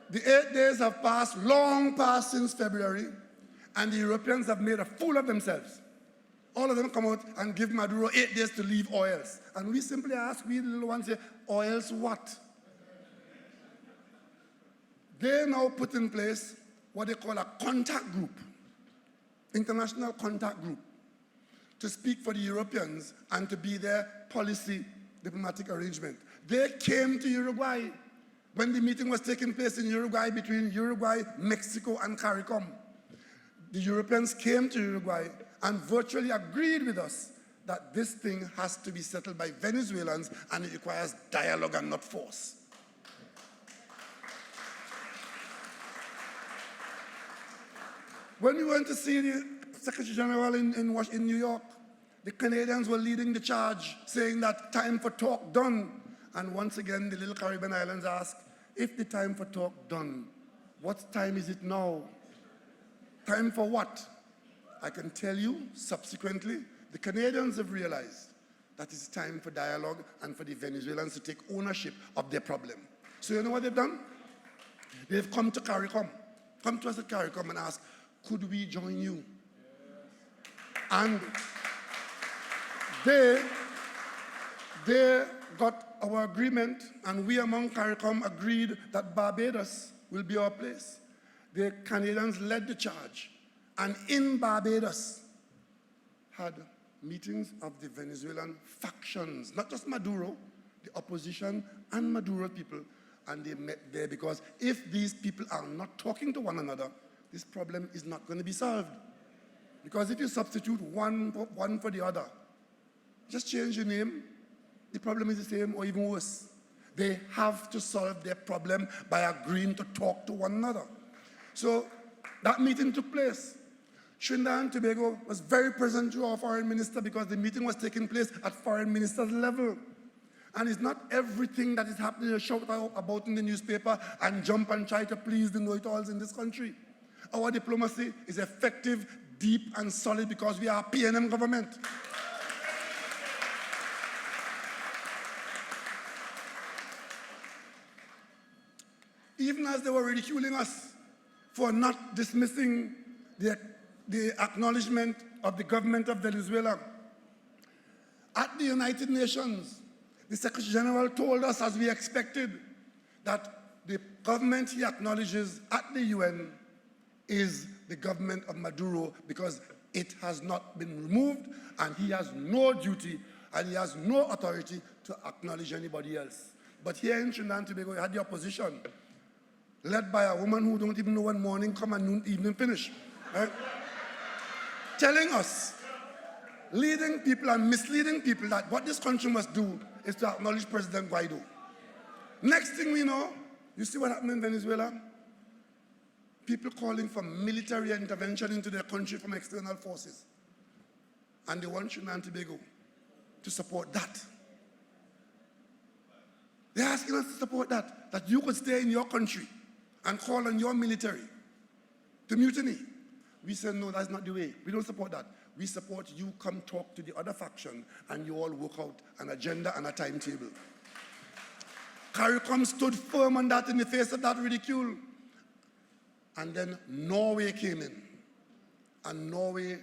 The 8 days have passed, long past since February, and the Europeans have made a fool of themselves. All of them come out and give Maduro 8 days to leave oils. And we simply ask, we little ones say, oils what? They now put in place what they call a contact group, international contact group, to speak for the Europeans and to be their policy diplomatic arrangement. They came to Uruguay when the meeting was taking place in Uruguay between Uruguay, Mexico, and CARICOM. The Europeans came to Uruguay and virtually agreed with us that this thing has to be settled by Venezuelans and it requires dialogue and not force. When we went to see the Secretary General in New York, the Canadians were leading the charge, saying that time for talk done. And once again, the little Caribbean islands ask, if the time for talk done, what time is it now? Time for what? I can tell you, subsequently, the Canadians have realized that it's time for dialogue and for the Venezuelans to take ownership of their problem. So you know what they've done? They've come to CARICOM, come to us at CARICOM and ask, could we join you? And they got our agreement, and we among CARICOM agreed that Barbados will be our place. The Canadians led the charge, and in Barbados had meetings of the Venezuelan factions, not just Maduro, the opposition and Maduro people, and they met there because if these people are not talking to one another, this problem is not going to be solved. Because if you substitute one for the other, just change your name, the problem is the same or even worse. They have to solve their problem by agreeing to talk to one another. So that meeting took place. Trinidad and Tobago was very present to our foreign minister because the meeting was taking place at foreign minister's level. And it's not everything that is happening to shout about in the newspaper and jump and try to please the know-it-alls in this country. Our diplomacy is effective, deep, and solid because we are a PNM government. Even as they were ridiculing us for not dismissing the acknowledgement of the government of Venezuela, at the United Nations, the Secretary General told us, as we expected, that the government he acknowledges at the UN is the government of Maduro because it has not been removed and he has no duty and he has no authority to acknowledge anybody else. But here in Trinidad and Tobago, you had the opposition, led by a woman who don't even know when morning come and noon evening finish, right? Telling us, leading people and misleading people that what this country must do is to acknowledge President Guaido. Next thing we know, you see what happened in Venezuela? People calling for military intervention into their country from external forces. And they want Trinidad and Tobago to support that. They're asking us to support that you could stay in your country and call on your military to mutiny. We said, no, that's not the way. We don't support that. we support you, come talk to the other faction, and you all work out an agenda and a timetable. CARICOM stood firm on that in the face of that ridicule. And then Norway came in, and Norway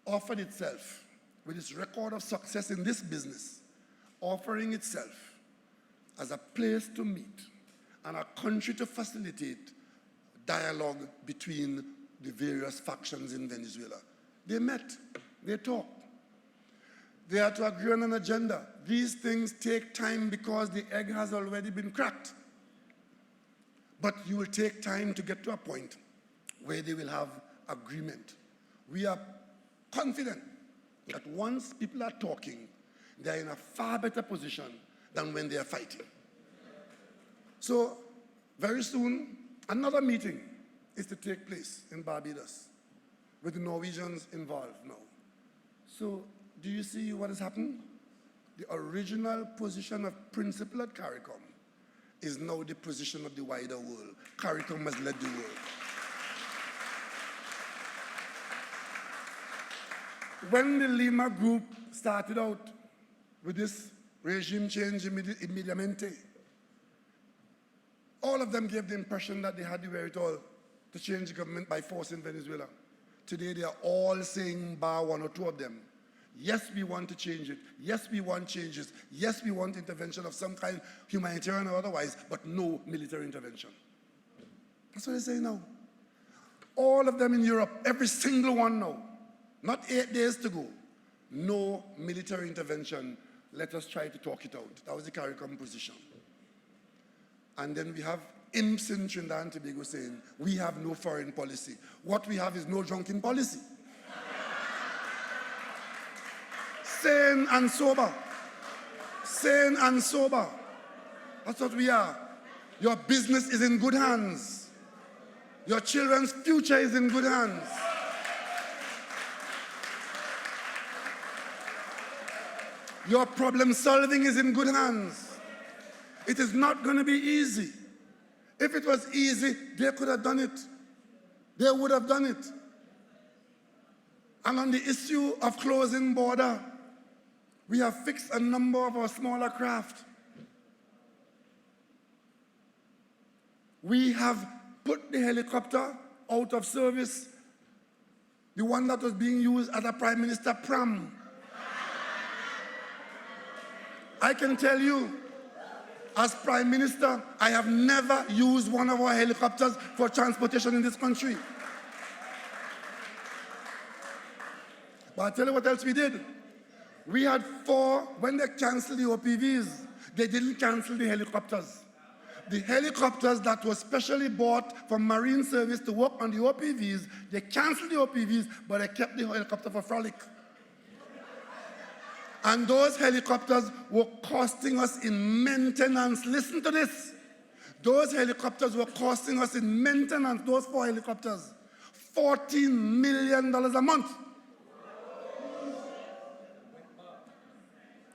offered itself, with its record of success in this business, offering itself as a place to meet and a country to facilitate dialogue between the various factions in Venezuela. They met, they talked. They had to agree on an agenda. These things take time because the egg has already been cracked. But you will take time to get to a point where they will have agreement. We are confident that once people are talking, they are in a far better position than when they are fighting. So very soon, another meeting is to take place in Barbados with the Norwegians involved now. So do you see what has happened? The original position of principle at CARICOM is now the position of the wider world. CARICOM has led the world. When the Lima group started out with this regime change immediatamente, all of them gave the impression that they had the wherewithal to change the government by force in Venezuela. Today they are all saying, bar one or two of them, yes, we want to change it. Yes, we want changes. Yes, we want intervention of some kind, humanitarian or otherwise, but no military intervention. That's what they say now. All of them in Europe, every single one now, not 8 days to go, no military intervention. Let us try to talk it out. That was the CARICOM position. And then we have imps in Trinidad and Tobago saying, we have no foreign policy. What we have is no drunken policy. Sane and sober. Sane and sober. That's what we are. Your business is in good hands. Your children's future is in good hands. Your problem solving is in good hands. It is not going to be easy. If it was easy, they could have done it. They would have done it. And on the issue of closing border, we have fixed a number of our smaller craft. We have put the helicopter out of service, the one that was being used as a Prime Minister pram. I can tell you, as Prime Minister, I have never used one of our helicopters for transportation in this country. But I'll tell you what else we did. We had 4, when they canceled the OPVs, they didn't cancel the helicopters. The helicopters that were specially bought from Marine Service to work on the OPVs, they canceled the OPVs, but they kept the helicopter for frolic. And those helicopters were costing us in maintenance. Listen to this. Those helicopters were costing us in maintenance, those 4 helicopters, $14 million a month.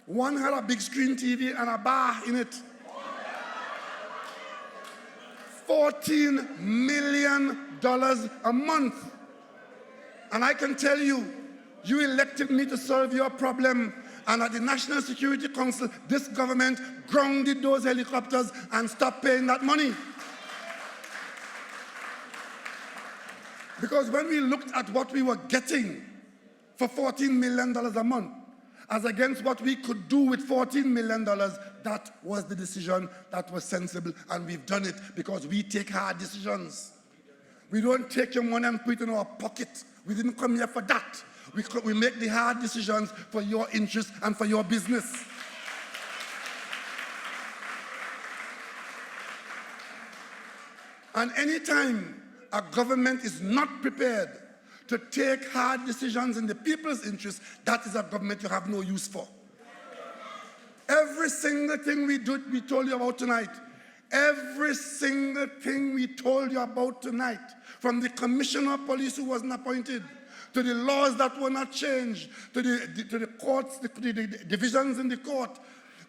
One had a big screen TV and a bar in it. $14 million a month. And I can tell you, you elected me to solve your problem. And at the National Security Council, this government grounded those helicopters and stopped paying that money. Because when we looked at what we were getting for $14 million a month, as against what we could do with $14 million, that was the decision that was sensible, and we've done it because we take hard decisions. We don't take your money and put it in our pocket. We didn't come here for that. We make the hard decisions for your interest and for your business. And anytime a government is not prepared to take hard decisions in the people's interest, that is a government you have no use for. Every single thing we told you about tonight, every single thing we told you about tonight, from the commissioner of police who wasn't appointed, to the laws that were not changed, to the courts, the divisions in the court,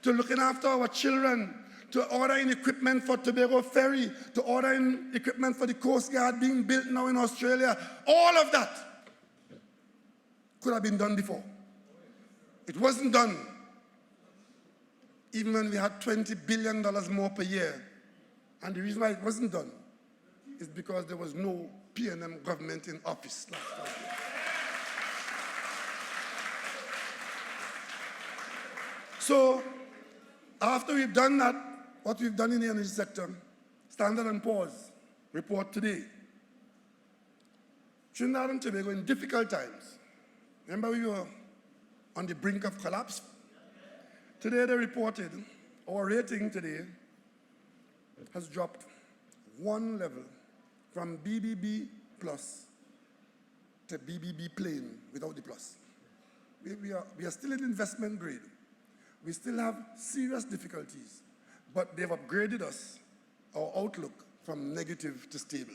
to looking after our children, to ordering equipment for Tobago Ferry, to ordering equipment for the Coast Guard being built now in Australia, all of that could have been done before. It wasn't done. Even when we had $20 billion more per year. And the reason why it wasn't done is because there was no PNM government in office last 5 years. So, after we've done that, what we've done in the energy sector, Standard & Poor's report today, Trinidad and Tobago in difficult times. Remember we were on the brink of collapse? Today they reported, our rating today has dropped one level from BBB plus to BBB plain without the plus. We are still in investment grade. We still have serious difficulties, but they've upgraded us, our outlook, from negative to stable.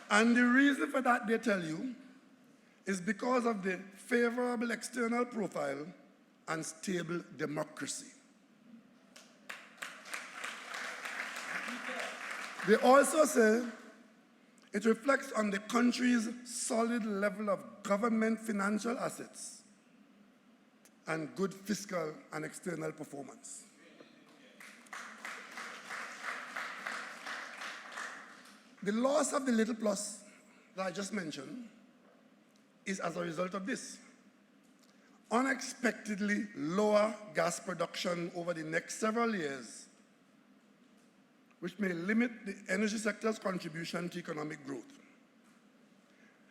And the reason for that, they tell you, is because of the favorable external profile and stable democracy. They also say it reflects on the country's solid level of government financial assets and good fiscal and external performance. The loss of the little plus that I just mentioned is as a result of this. Unexpectedly lower gas production over the next several years, which may limit the energy sector's contribution to economic growth,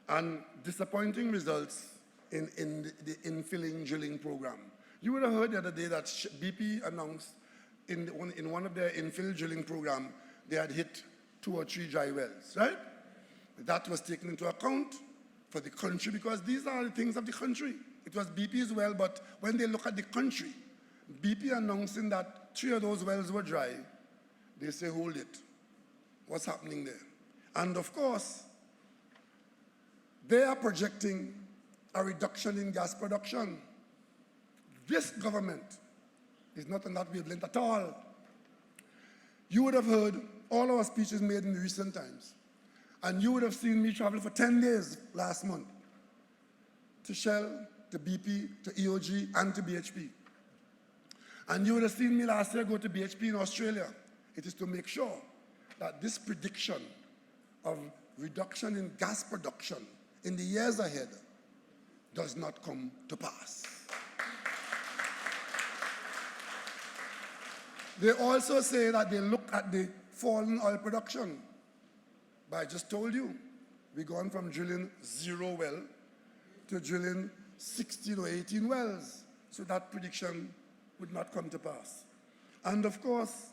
and disappointing results in the infilling drilling program. You would have heard the other day that BP announced in one of their infill drilling program, they had hit 2 or 3 dry wells, right? That was taken into account for the country because these are the things of the country. It was BP's well, but when they look at the country, BP announcing that 3 of those wells were dry, they say, hold it. What's happening there? And of course, they are projecting a reduction in gas production. This government is not on that wavelength at all. You would have heard all our speeches made in recent times. And you would have seen me travel for 10 days last month to Shell, to BP, to EOG, and to BHP. And you would have seen me last year go to BHP in Australia. It is to make sure that this prediction of reduction in gas production in the years ahead does not come to pass. They also say that they look at the fallen oil production. But I just told you, we've gone from drilling 0 well to drilling 16 or 18 wells. So that prediction would not come to pass. And of course,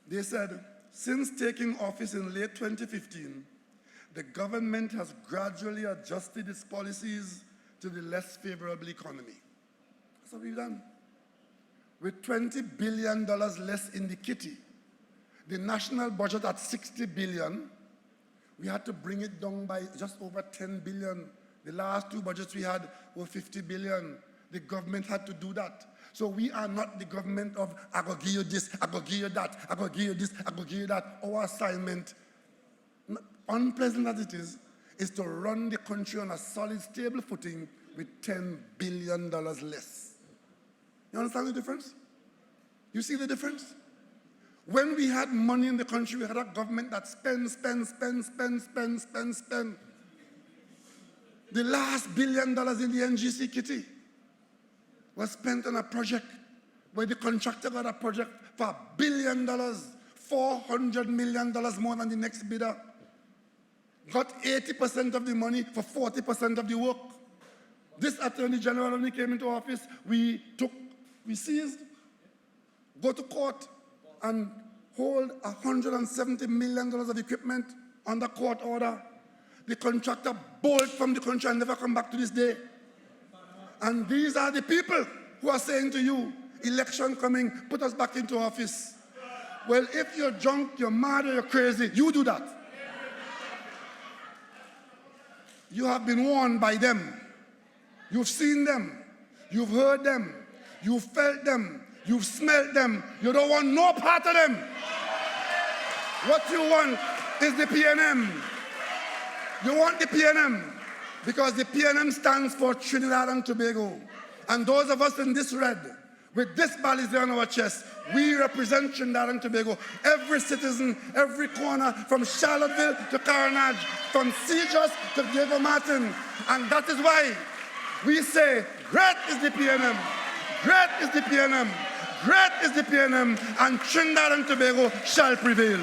they said, since taking office in late 2015, the government has gradually adjusted its policies to the less favorable economy. That's what we've done. With $20 billion less in the kitty, the national budget at $60 billion, we had to bring it down by just over $10 billion. The last 2 budgets we had were $50 billion. The government had to do that. So we are not the government of, I go give you this, I go give you that, I go give you this, I go give you that. Our assignment, unpleasant as it is to run the country on a solid, stable footing with $10 billion less. You understand the difference? You see the difference? When we had money in the country, we had a government that spends. The last $1 billion in the NGC kitty was spent on a project where the contractor got a project for $1 billion, $400 million more than the next bidder. Got 80% of the money for 40% of the work. This Attorney General, when he came into office, we seized, go to court, and hold $170 million of equipment under court order. The contractor bolted from the country and never come back to this day. And these are the people who are saying to you, election coming, put us back into office. Well, if you're drunk, you're mad, or you're crazy, you do that. You have been warned by them. You've seen them. You've heard them. You've felt them. You've smelled them. You don't want no part of them. What you want is the PNM. You want the PNM because the PNM stands for Trinidad and Tobago. And those of us in this red, with this baliza on our chest, we represent Trinidad and Tobago. Every citizen, every corner, from Charlottesville to Carnage, from Sejos to Diego Martin. And that is why we say, great is the PNM, great is the PNM, great is the PNM, and Trinidad and Tobago shall prevail.